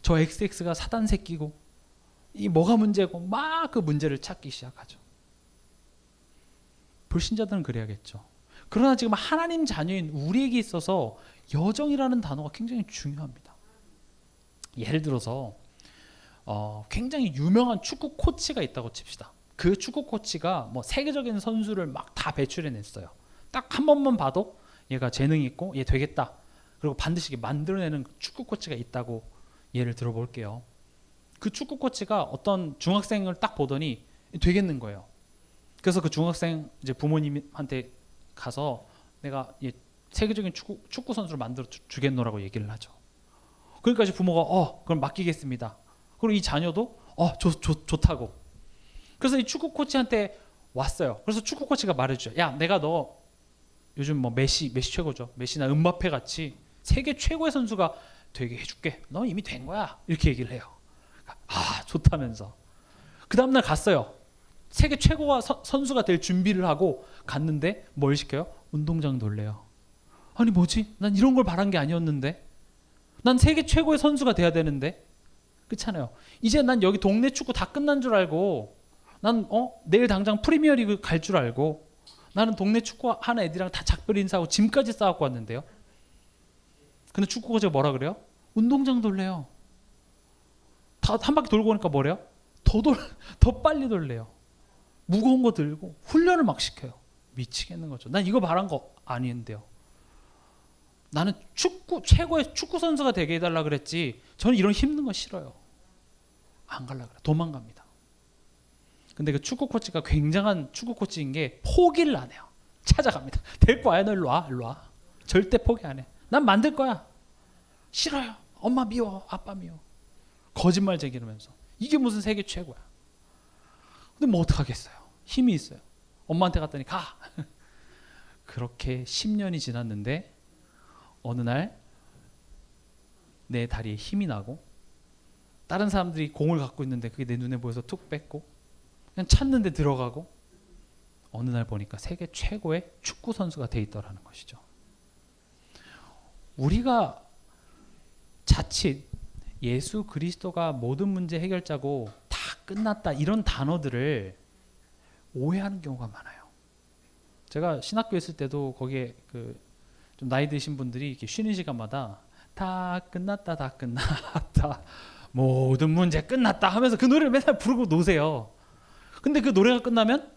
저 XX가 사단 새끼고 이 뭐가 문제고 막 그 문제를 찾기 시작하죠. 불신자들은 그래야겠죠. 그러나 지금 하나님 자녀인 우리에게 있어서 여정이라는 단어가 굉장히 중요합니다. 예를 들어서 굉장히 유명한 축구 코치가 있다고 칩시다. 그 축구 코치가 뭐 세계적인 선수를 막 다 배출해냈어요. 딱 한 번만 봐도 얘가 재능이 있고 얘 되겠다. 그리고 반드시 만들어내는 축구 코치가 있다고 예를 들어볼게요. 그 축구 코치가 어떤 중학생을 딱 보더니 되겠는 거예요. 그래서 그 중학생 이제 부모님한테 가서 내가 얘 세계적인 축구 선수를 만들어 주겠노라고 얘기를 하죠. 그러니까 이제 부모가 그럼 맡기겠습니다. 그리고 이 자녀도 좋다고. 그래서 이 축구 코치한테 왔어요. 그래서 축구 코치가 말해주죠. 야, 내가 너 요즘 뭐 메시 최고죠. 메시나 음바페 같이 세계 최고의 선수가 되게 해줄게. 너 이미 된 거야. 이렇게 얘기를 해요. 좋다면서. 그 다음날 갔어요. 세계 최고가 선수가 될 준비를 하고 갔는데 뭘 시켜요? 운동장 돌래요. 아니 뭐지? 난 이런 걸 바란 게 아니었는데. 난 세계 최고의 선수가 돼야 되는데. 그렇잖아요. 이제 난 여기 동네 축구 다 끝난 줄 알고 난 내일 당장 프리미어리그 갈 줄 알고 나는 동네 축구 하는 애들이랑 다 작별 인사하고 짐까지 싸갖고 왔는데요. 근데 축구 코치가 뭐라 그래요? 운동장 돌래요. 다 한 바퀴 돌고 오니까 뭐래요? 더 빨리 돌래요. 무거운 거 들고 훈련을 막 시켜요. 미치겠는 거죠. 난 이거 바란 거 아닌데요. 나는 최고의 축구 선수가 되게 해달라 그랬지. 저는 이런 힘든 거 싫어요. 안 갈라 그래. 도망갑니다. 근데 그 축구 코치가 굉장한 축구 코치인 게 포기를 안 해요. 찾아갑니다. 데리고 와요. 너 일로 와. 절대 포기 안 해. 난 만들 거야. 싫어요. 엄마 미워. 아빠 미워. 거짓말 제기하면서. 이게 무슨 세계 최고야. 근데 뭐 어떡하겠어요. 힘이 있어요. 엄마한테 갔더니 가. 그렇게 10년이 지났는데 어느 날 내 다리에 힘이 나고 다른 사람들이 공을 갖고 있는데 그게 내 눈에 보여서 툭 뺐고 그냥 찾는데 들어가고 어느 날 보니까 세계 최고의 축구 선수가 돼 있더라는 것이죠. 우리가 자칫 예수 그리스도가 모든 문제 해결자고 다 끝났다 이런 단어들을 오해하는 경우가 많아요. 제가 신학교 있을 때도 거기에 좀 나이 드신 분들이 이렇게 쉬는 시간마다 다 끝났다 모든 문제 끝났다 하면서 그 노래를 맨날 부르고 노세요. 근데 그 노래가 끝나면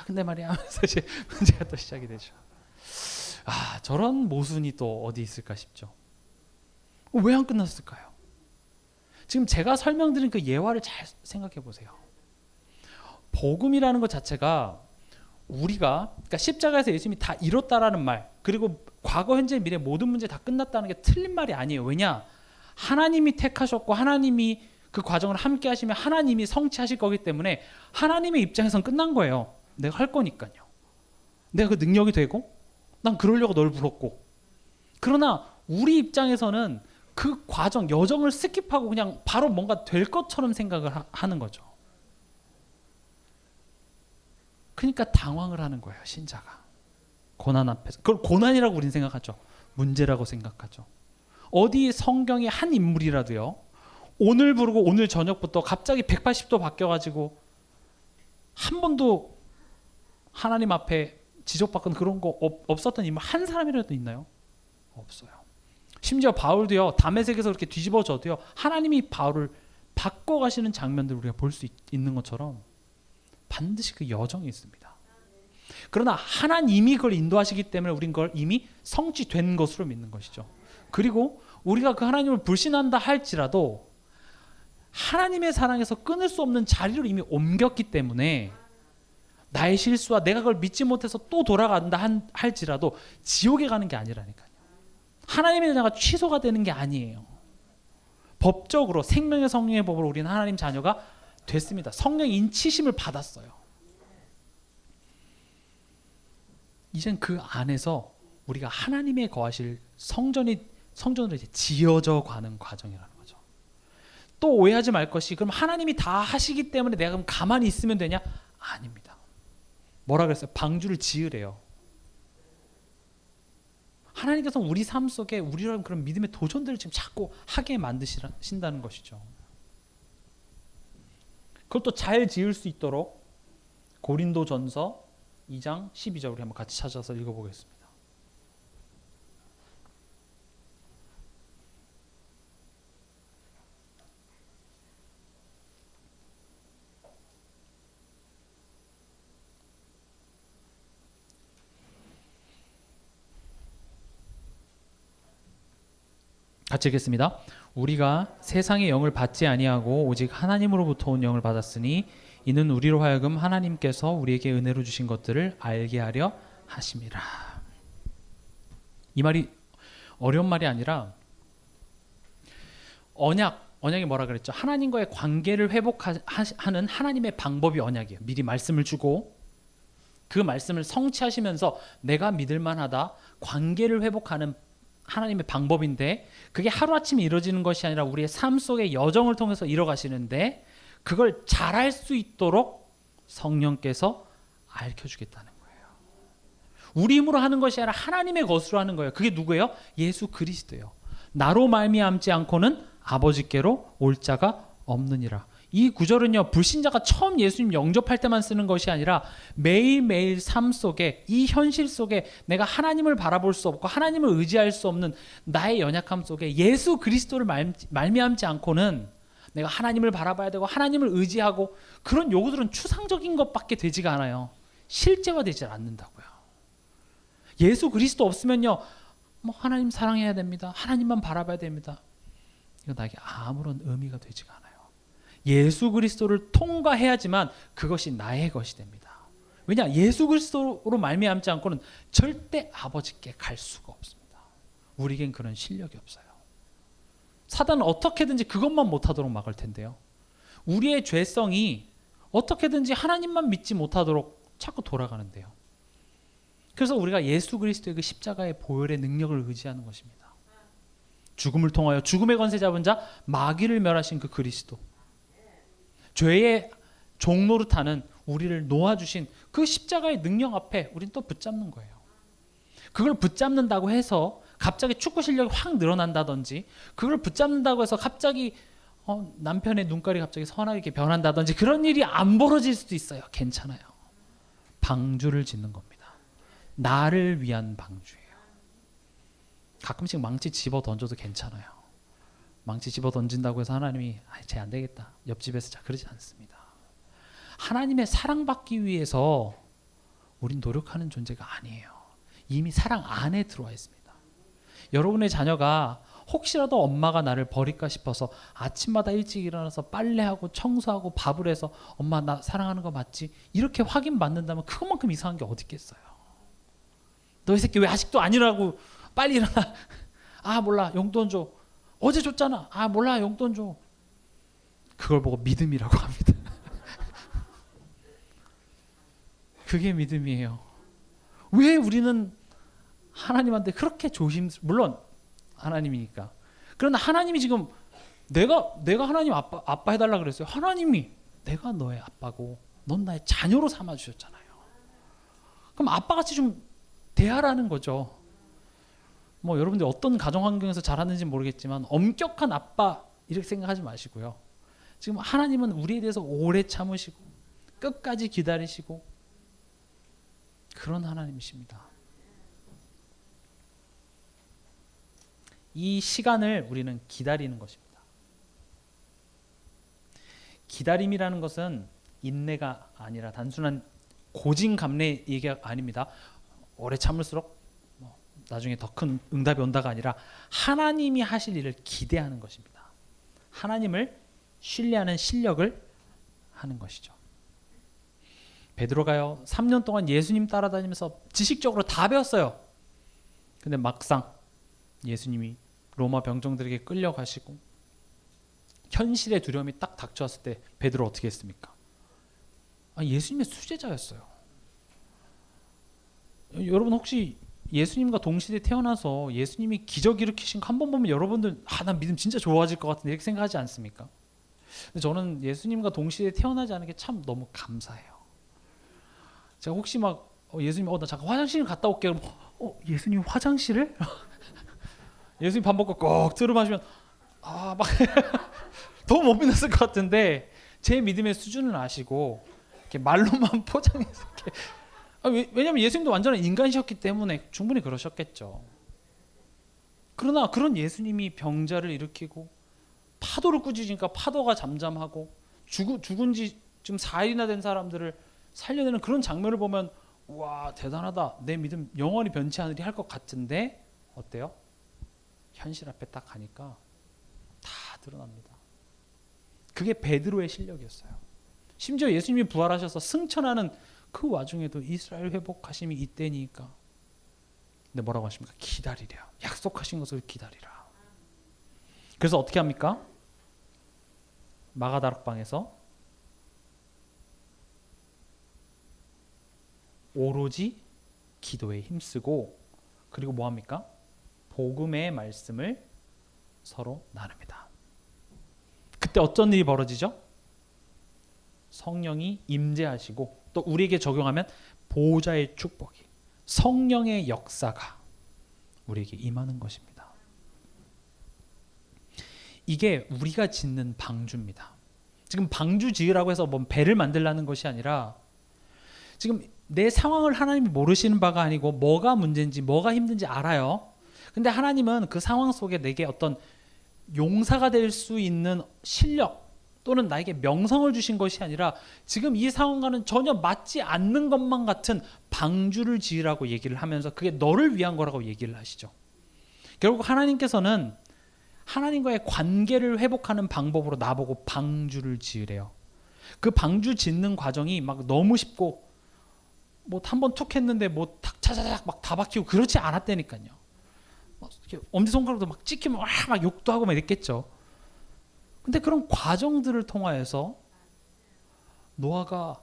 근데 말이야 하면서 이제 문제가 또 시작이 되죠. 저런 모순이 또 어디 있을까 싶죠. 왜 안 끝났을까요? 지금 제가 설명드린 그 예화를 잘 생각해 보세요. 복음이라는 것 자체가 그러니까 십자가에서 예수님이 다 이뤘다라는 말, 그리고 과거, 현재, 미래 모든 문제 다 끝났다는 게 틀린 말이 아니에요. 왜냐? 하나님이 택하셨고 하나님이 그 과정을 함께 하시면 하나님이 성취하실 거기 때문에 하나님의 입장에선 끝난 거예요. 내가 할 거니까요. 내가 그 능력이 되고 난 그러려고 널 불렀고. 그러나 우리 입장에서는 그 과정, 여정을 스킵하고 그냥 바로 뭔가 될 것처럼 생각을 하는 거죠. 그러니까 당황을 하는 거예요, 신자가. 고난 앞에서. 그걸 고난이라고 우리는 생각하죠. 문제라고 생각하죠. 어디 성경의 한 인물이라도요, 오늘 부르고 오늘 저녁부터 갑자기 180도 바뀌어가지고 한 번도 하나님 앞에 지적받거나 그런 거 없었던 인물 한 사람이라도 있나요? 없어요. 심지어 바울도요, 다메섹에서 그렇게 뒤집어져도요, 하나님이 바울을 바꿔가시는 장면들을 우리가 볼 수 있는 것처럼 반드시 그 여정이 있습니다. 그러나 하나님이 그걸 인도하시기 때문에 우린 그걸 이미 성취된 것으로 믿는 것이죠. 그리고 우리가 그 하나님을 불신한다 할지라도 하나님의 사랑에서 끊을 수 없는 자리로 이미 옮겼기 때문에 나의 실수와 내가 그걸 믿지 못해서 또 돌아간다 할지라도 지옥에 가는 게 아니라니까요. 하나님의 자녀가 취소가 되는 게 아니에요. 법적으로 생명의 성령의 법으로 우리는 하나님 자녀가 됐습니다. 성령 인치심을 받았어요. 이젠 그 안에서 우리가 하나님의 거하실 성전으로 이제 지어져 가는 과정이라는 거죠. 또 오해하지 말 것이, 그럼 하나님이 다 하시기 때문에 내가 그럼 가만히 있으면 되냐? 아닙니다. 뭐라 그랬어요? 방주를 지으래요. 하나님께서 우리 삶 속에 우리라는 그런 믿음의 도전들을 지금 자꾸 하게 만드신다는 것이죠. 그것도 잘 지을 수 있도록 고린도전서 2장 12절 우리 한번 같이 찾아서 읽어보겠습니다. 같이 읽겠습니다. 우리가 세상의 영을 받지 아니하고 오직 하나님으로부터 온 영을 받았으니 이는 우리로 하여금 하나님께서 우리에게 은혜로 주신 것들을 알게 하려 하심이라. 이 말이 어려운 말이 아니라 언약이 뭐라 그랬죠? 하나님과의 관계를 회복하는 하나님의 방법이 언약이에요. 미리 말씀을 주고 그 말씀을 성취하시면서 내가 믿을 만하다, 관계를 회복하는 하나님의 방법인데, 그게 하루아침에 이루어지는 것이 아니라 우리의 삶 속의 여정을 통해서 이뤄가시는데, 그걸 잘할 수 있도록 성령께서 알려주겠다는 거예요. 우리 힘으로 하는 것이 아니라 하나님의 것으로 하는 거예요. 그게 누구예요? 예수 그리스도예요. 나로 말미암지 않고는 아버지께로 올 자가 없느니라. 이 구절은요, 불신자가 처음 예수님 영접할 때만 쓰는 것이 아니라 매일매일 삶 속에, 이 현실 속에 내가 하나님을 바라볼 수 없고 하나님을 의지할 수 없는 나의 연약함 속에 예수 그리스도를 말미암지 않고는 내가 하나님을 바라봐야 되고 하나님을 의지하고, 그런 요구들은 추상적인 것밖에 되지가 않아요. 실제화되지 않는다고요. 예수 그리스도 없으면요, 뭐 하나님 사랑해야 됩니다, 하나님만 바라봐야 됩니다, 이거 나에게 아무런 의미가 되지가 않아요. 예수 그리스도를 통과해야지만 그것이 나의 것이 됩니다. 왜냐? 예수 그리스도로 말미암지 않고는 절대 아버지께 갈 수가 없습니다. 우리에겐 그런 실력이 없어요. 사단은 어떻게든지 그것만 못하도록 막을 텐데요, 우리의 죄성이 어떻게든지 하나님만 믿지 못하도록 자꾸 돌아가는데요. 그래서 우리가 예수 그리스도의 그 십자가의 보혈의 능력을 의지하는 것입니다. 죽음을 통하여 죽음의 권세 잡은 자 마귀를 멸하신 그 그리스도, 죄의 종노릇하는 우리를 놓아주신 그 십자가의 능력 앞에 우린 또 붙잡는 거예요. 그걸 붙잡는다고 해서 갑자기 축구 실력이 확 늘어난다든지, 그걸 붙잡는다고 해서 갑자기 남편의 눈깔이 갑자기 선하게 변한다든지, 그런 일이 안 벌어질 수도 있어요. 괜찮아요. 방주를 짓는 겁니다. 나를 위한 방주예요. 가끔씩 망치 집어 던져도 괜찮아요. 망치 집어 던진다고 해서 하나님이 쟤 안 되겠다, 옆집에서 자, 그러지 않습니다. 하나님의 사랑받기 위해서 우린 노력하는 존재가 아니에요. 이미 사랑 안에 들어와 있습니다. 여러분의 자녀가 혹시라도 엄마가 나를 버릴까 싶어서 아침마다 일찍 일어나서 빨래하고 청소하고 밥을 해서 엄마 나 사랑하는 거 맞지? 이렇게 확인받는다면 그것만큼 이상한 게 어디 있겠어요. 너 이 새끼 왜 아직도 안 일어나고 빨리 일어나. 아 몰라, 용돈 줘. 어제 줬잖아. 아 몰라, 용돈 줘. 그걸 보고 믿음이라고 합니다. 그게 믿음이에요. 왜 우리는 하나님한테 그렇게 물론 하나님이니까. 그러나 하나님이 지금 내가 하나님 아빠 해달라 그랬어요. 하나님이 내가 너의 아빠고 넌 나의 자녀로 삼아 주셨잖아요. 그럼 아빠같이 좀 대하라는 거죠. 뭐 여러분들 어떤 가정 환경에서 자랐는지 모르겠지만 엄격한 아빠 이렇게 생각하지 마시고요. 지금 하나님은 우리에 대해서 오래 참으시고 끝까지 기다리시고 그런 하나님이십니다. 이 시간을 우리는 기다리는 것입니다. 기다림이라는 것은 인내가 아니라 단순한 고진감래 얘기가 아닙니다. 오래 참을수록 나중에 더 큰 응답이 온다가 아니라 하나님이 하실 일을 기대하는 것입니다. 하나님을 신뢰하는 실력을 하는 것이죠. 베드로가요 3년 동안 예수님 따라다니면서 지식적으로 다 배웠어요. 근데 막상 예수님이 로마 병정들에게 끌려가시고 현실의 두려움이 딱 닥쳐왔을 때 베드로 어떻게 했습니까? 예수님의 수제자였어요. 여러분 혹시 예수님과 동시대에 태어나서 예수님이 기적 일으키신 거 한 번 보면 여러분들 난 믿음 진짜 좋아질 것 같은데 이렇게 생각하지 않습니까? 근데 저는 예수님과 동시대에 태어나지 않은 게 참 너무 감사해요. 제가 혹시 막 예수님 나 잠깐 화장실 갔다 올게요. 예수님 화장실을? 예수님 밥 먹고 꼭 들어마시면 막 너무 못 믿었을 것 같은데 제 믿음의 수준을 아시고 이렇게 말로만 포장해서 이렇게 왜냐하면 예수님도 완전한 인간이셨기 때문에 충분히 그러셨겠죠. 그러나 그런 예수님이 병자를 일으키고 파도를 꾸짖으니까 파도가 잠잠하고 죽은 지 지금 4일이나 된 사람들을 살려내는 그런 장면을 보면 와 대단하다, 내 믿음 영원히 변치 않으리 할 것 같은데 어때요? 현실 앞에 딱 가니까 다 드러납니다. 그게 베드로의 실력이었어요. 심지어 예수님이 부활하셔서 승천하는 그 와중에도 이스라엘 회복하심이 이때니까. 근데 뭐라고 하십니까? 기다리랴. 약속하신 것을 기다리라. 그래서 어떻게 합니까? 마가다락방에서 오로지 기도에 힘쓰고 그리고 뭐 합니까? 복음의 말씀을 서로 나눕니다. 그때 어떤 일이 벌어지죠? 성령이 임재하시고 또 우리에게 적용하면 보호자의 축복이, 성령의 역사가 우리에게 임하는 것입니다. 이게 우리가 짓는 방주입니다. 지금 방주 지으라고 해서 뭐 배를 만들라는 것이 아니라 지금 내 상황을 하나님이 모르시는 바가 아니고 뭐가 문제인지 뭐가 힘든지 알아요. 근데 하나님은 그 상황 속에 내게 어떤 용사가 될 수 있는 실력 또는 나에게 명성을 주신 것이 아니라 지금 이 상황과는 전혀 맞지 않는 것만 같은 방주를 지으라고 얘기를 하면서 그게 너를 위한 거라고 얘기를 하시죠. 결국 하나님께서는 하나님과의 관계를 회복하는 방법으로 나보고 방주를 지으래요. 그 방주 짓는 과정이 막 너무 쉽고 뭐 한 번 툭 했는데 뭐 탁 차자작 막 다 박히고 그렇지 않았다니까요. 엄지손가락도 막 찍히면 막 욕도 하고 막 이랬겠죠. 근데 그런 과정들을 통하여서 노아가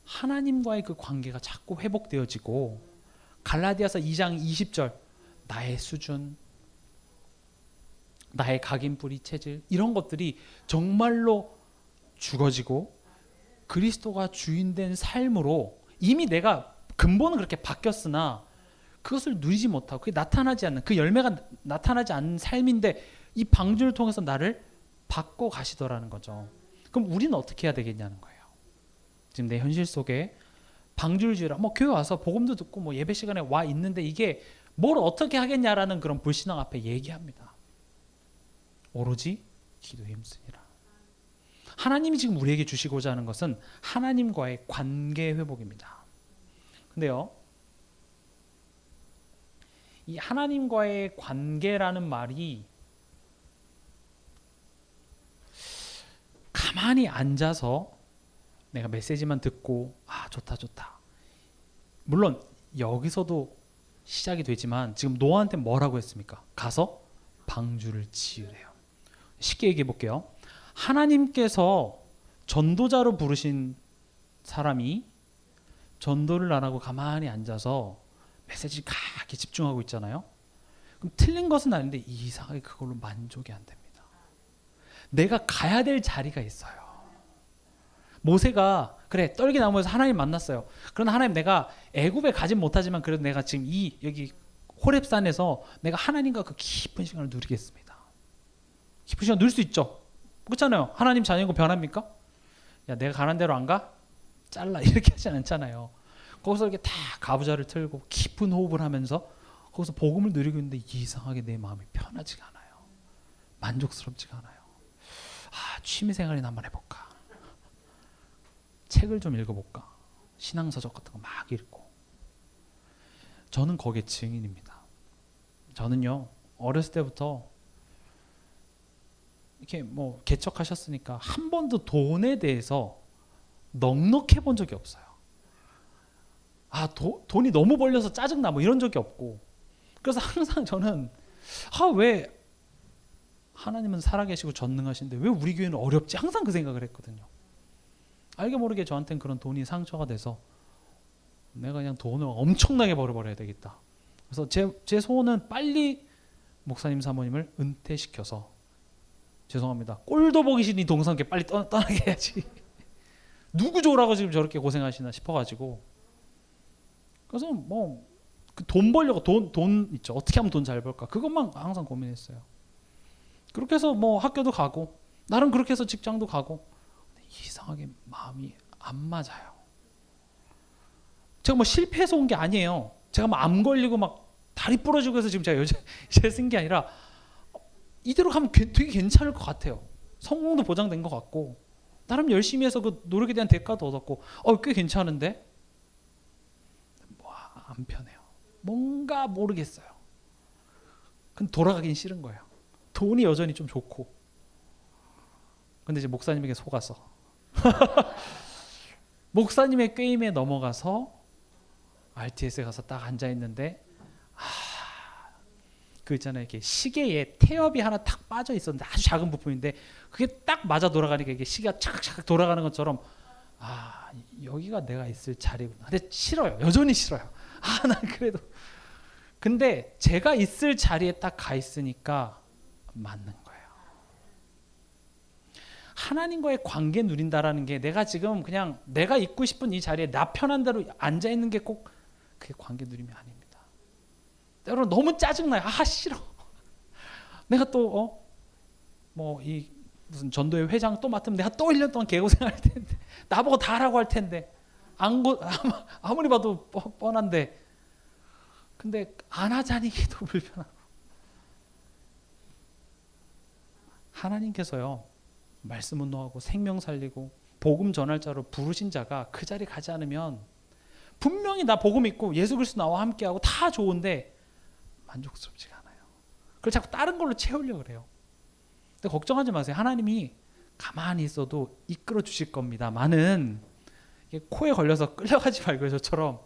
하나님과의 그 관계가 자꾸 회복되어지고 갈라디아서 2장 20절 나의 수준, 나의 각인뿌리 체질 이런 것들이 정말로 죽어지고 그리스도가 주인된 삶으로 이미 내가 근본은 그렇게 바뀌었으나 그것을 누리지 못하고 그게 나타나지 않는 그 열매가 나타나지 않는 삶인데 이 방주를 통해서 나를 바꿔 가시더라는 거죠. 그럼 우리는 어떻게 해야 되겠냐는 거예요. 지금 내 현실 속에 방주를 지으라. 뭐 교회 와서 복음도 듣고 뭐 예배 시간에 와 있는데 이게 뭘 어떻게 하겠냐라는 그런 불신앙 앞에 얘기합니다. 오로지 기도에 힘쓰니라. 하나님이 지금 우리에게 주시고자 하는 것은 하나님과의 관계 회복입니다. 근데요, 이 하나님과의 관계라는 말이 가만히 앉아서 내가 메시지만 듣고 좋다 물론 여기서도 시작이 되지만 지금 노아한테 뭐라고 했습니까? 가서 방주를 지으래요. 쉽게 얘기해 볼게요. 하나님께서 전도자로 부르신 사람이 전도를 안 하고 가만히 앉아서 메시지 가게 집중하고 있잖아요. 그럼 틀린 것은 아닌데 이상하게 그걸로 만족이 안 됩니다. 내가 가야 될 자리가 있어요. 모세가 그래 떨기나무에서 하나님 만났어요. 그러나 하나님 내가 애굽에 가진 못하지만 그래도 내가 지금 이 여기 호렙산에서 내가 하나님과 그 깊은 시간을 누리겠습니다. 깊은 시간 누릴 수 있죠. 그렇잖아요. 하나님 자녀인 거 변합니까? 야 내가 가는 대로 안 가? 잘라 이렇게 하지 않잖아요. 거기서 이렇게 다 가부좌를 틀고 깊은 호흡을 하면서 거기서 복음을 누리고 있는데 이상하게 내 마음이 편하지가 않아요. 만족스럽지가 않아요. 취미생활이나 한번 해볼까? 책을 좀 읽어볼까? 신앙서적 같은 거 막 읽고. 저는 거기에 증인입니다. 저는요 어렸을 때부터 이렇게 뭐 개척하셨으니까 한 번도 돈에 대해서 넉넉해 본 적이 없어요. 돈이 너무 벌려서 짜증나 뭐 이런 적이 없고. 그래서 항상 저는 왜 하나님은 살아계시고 전능하신데 왜 우리 교회는 어렵지? 항상 그 생각을 했거든요. 알게 모르게 저한테는 그런 돈이 상처가 돼서 내가 그냥 돈을 엄청나게 벌어버려야 되겠다. 그래서 제 소원은 빨리 목사님 사모님을 은퇴시켜서 죄송합니다. 꼴도 보기 싫은 이 동성계 빨리 떠나게 해야지. 누구 좋으라고 지금 저렇게 고생하시나 싶어가지고. 그래서 뭐 돈 벌려고 돈 있죠. 어떻게 하면 돈 잘 벌까? 그것만 항상 고민했어요. 그렇게 해서 뭐 학교도 가고 나름 그렇게 해서 직장도 가고 근데 이상하게 마음이 안 맞아요. 제가 뭐 실패해서 온 게 아니에요. 제가 막 암 걸리고 막 다리 부러지고 해서 지금 제가 여자 쓴 게 아니라 이대로 가면 되게 괜찮을 것 같아요. 성공도 보장된 것 같고 나름 열심히 해서 그 노력에 대한 대가도 얻었고 꽤 괜찮은데 뭐 안 편해요. 뭔가 모르겠어요. 근데 돌아가긴 싫은 거예요. 돈이 여전히 좀 좋고. 근데 이제 목사님에게 속아서 목사님의 꾀임에 넘어가서 RTS에 가서 딱 앉아 있는데 그 있잖아요. 이렇게 시계에 태엽이 하나 탁 빠져 있었는데 아주 작은 부품인데 그게 딱 맞아 돌아가니까 이게 시계가 착착 돌아가는 것처럼 여기가 내가 있을 자리구나. 근데 싫어요. 여전히 싫어요. 난 그래도 근데 제가 있을 자리에 딱 가 있으니까 맞는 거예요. 하나님과의 관계 누린다라는 게 내가 지금 그냥 내가 있고 싶은 이 자리에 나 편한 대로 앉아 있는 게 꼭 그게 관계 누림이 아닙니다. 때로는 너무 짜증나요. 싫어. 내가 또 뭐 이 무슨 전도회 회장 또 맡으면 내가 또 1년 동안 개고생할 텐데 나보고 다 하라고 할 텐데 아무리 봐도 뻔한데 근데 안 하자니기도 불편하고. 하나님께서요 말씀 운동하고 생명 살리고 복음 전할 자로 부르신 자가 그 자리 가지 않으면 분명히 나 복음 있고 예수 그리스도 나와 함께하고 다 좋은데 만족스럽지가 않아요. 그걸 자꾸 다른 걸로 채우려고 그래요. 근데 걱정하지 마세요. 하나님이 가만히 있어도 이끌어 주실 겁니다만은 코에 걸려서 끌려가지 말고요. 저처럼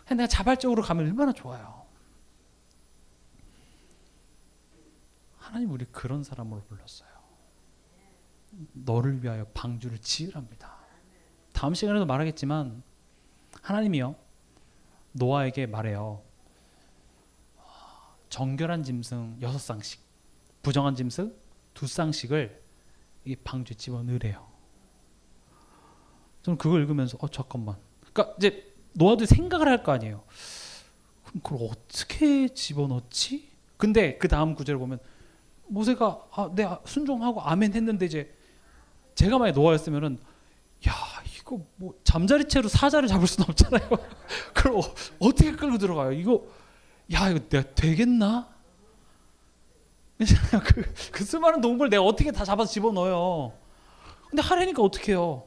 그냥 내가 자발적으로 가면 얼마나 좋아요. 하나님 우리 그런 사람으로 불렀어요. 너를 위하여 방주를 지으랍니다. 다음 시간에도 말하겠지만 하나님이요 노아에게 말해요. 정결한 짐승 6쌍씩 부정한 짐승 2쌍씩을 이 방주에 집어넣으래요. 저는 그걸 읽으면서 잠깐만. 그러니까 이제 노아도 생각을 할 거 아니에요. 그럼 그걸 어떻게 집어넣지? 근데 그 다음 구절을 보면 모세가 네 순종하고 아멘 했는데 이제 제가 만약 노아였으면은 이거 뭐 잠자리채로 사자를 잡을 수는 없잖아요. 그걸 어떻게 끌고 들어가요? 이거 내가 되겠나? 그 수많은 동물 내가 어떻게 다 잡아서 집어넣어요. 근데 하려니까 어떻게 해요?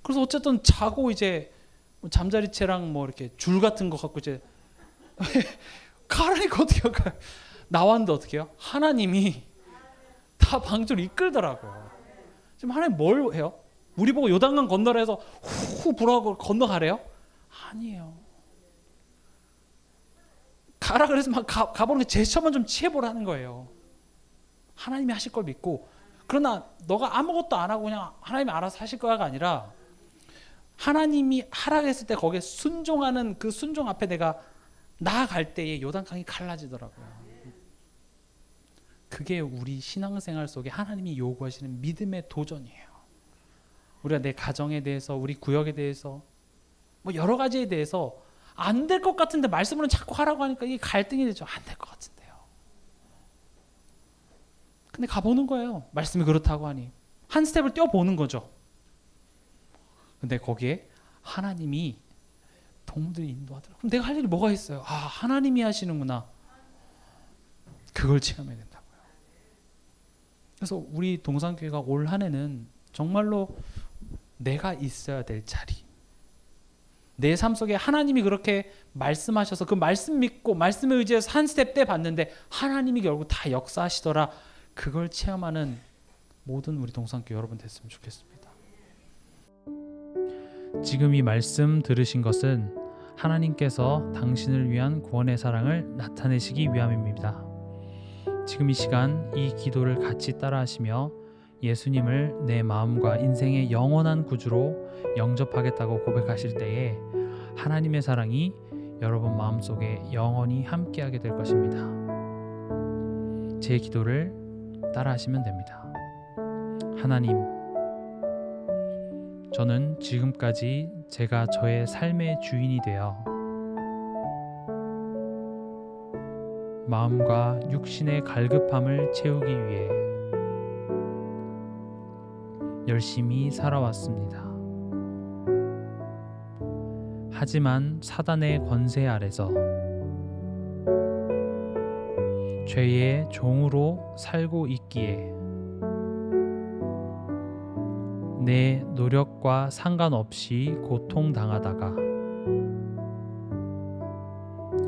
그래서 어쨌든 자고 이제 잠자리채랑 뭐 이렇게 줄 같은 거 갖고 이제 가라니까 어떻게 할까요? 나왔는데 어떻게 해요? 하나님이 다 방주를 이끌더라고요. 지금 하나님 뭘 해요? 우리 보고 요단강 건너라 해서 후 불어하고 건너가래요? 아니에요. 가라 그래서 막 가보는 게 제스처만 좀 취해보라는 거예요. 하나님이 하실 걸 믿고, 그러나 너가 아무것도 안 하고 그냥 하나님이 알아서 하실 거야가 아니라 하나님이 하라고 했을 때 거기에 순종하는 그 순종 앞에 내가 나아갈 때에 요단강이 갈라지더라고요. 그게 우리 신앙생활 속에 하나님이 요구하시는 믿음의 도전이에요. 우리가 내 가정에 대해서, 우리 구역에 대해서, 뭐 여러 가지에 대해서 안 될 것 같은데 말씀으로는 자꾸 하라고 하니까 이게 갈등이 되죠. 안 될 것 같은데요. 근데 가보는 거예요. 말씀이 그렇다고 하니 한 스텝을 뛰어보는 거죠. 근데 거기에 하나님이 동물들이 인도하더라고요. 그럼 내가 할 일이 뭐가 있어요? 아, 하나님이 하시는구나. 그걸 체험해야 된다고요. 그래서 우리 동산교회가 올 한 해는 정말로 내가 있어야 될 자리, 내 삶 속에 하나님이 그렇게 말씀하셔서 그 말씀 믿고 말씀에 의지해서 한 스텝 떼봤는데 하나님이 결국 다 역사하시더라, 그걸 체험하는 모든 우리 동산교회 여러분 됐으면 좋겠습니다. 지금 이 말씀 들으신 것은 하나님께서 당신을 위한 구원의 사랑을 나타내시기 위함입니다. 지금 이 시간 이 기도를 같이 따라하시며 예수님을 내 마음과 인생의 영원한 구주로 영접하겠다고 고백하실 때에 하나님의 사랑이 여러분 마음속에 영원히 함께하게 될 것입니다. 제 기도를 따라하시면 됩니다. 하나님, 저는 지금까지 제가 저의 삶의 주인이 되어 마음과 육신의 갈급함을 채우기 위해 열심히 살아왔습니다. 하지만 사단의 권세 아래서 죄의 종으로 살고 있기에 내 노력과 상관없이 고통당하다가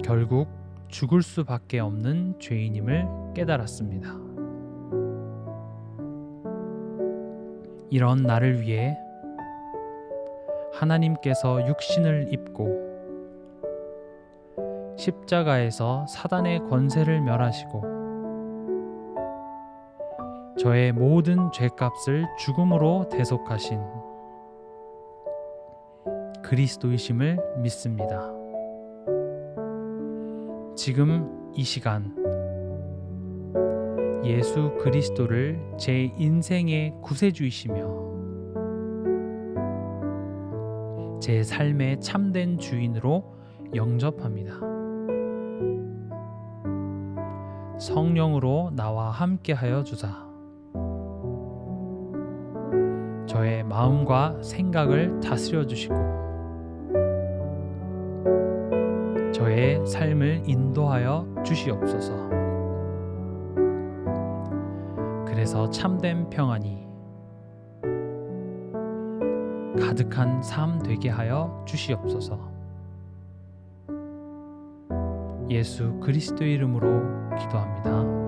결국 죽을 수밖에 없는 죄인임을 깨달았습니다. 이런 나를 위해 하나님께서 육신을 입고 십자가에서 사단의 권세를 멸하시고 저의 모든 죄값을 죽음으로 대속하신 그리스도이심을 믿습니다. 지금 이 시간 예수 그리스도를 제 인생의 구세주이시며 제 삶의 참된 주인으로 영접합니다. 성령으로 나와 함께하여 주사 저의 마음과 생각을 다스려 주시고 저의 삶을 인도하여 주시옵소서. 그래서 참된 평안이 가득한 삶 되게 하여 주시옵소서. 예수 그리스도의 이름으로 기도합니다.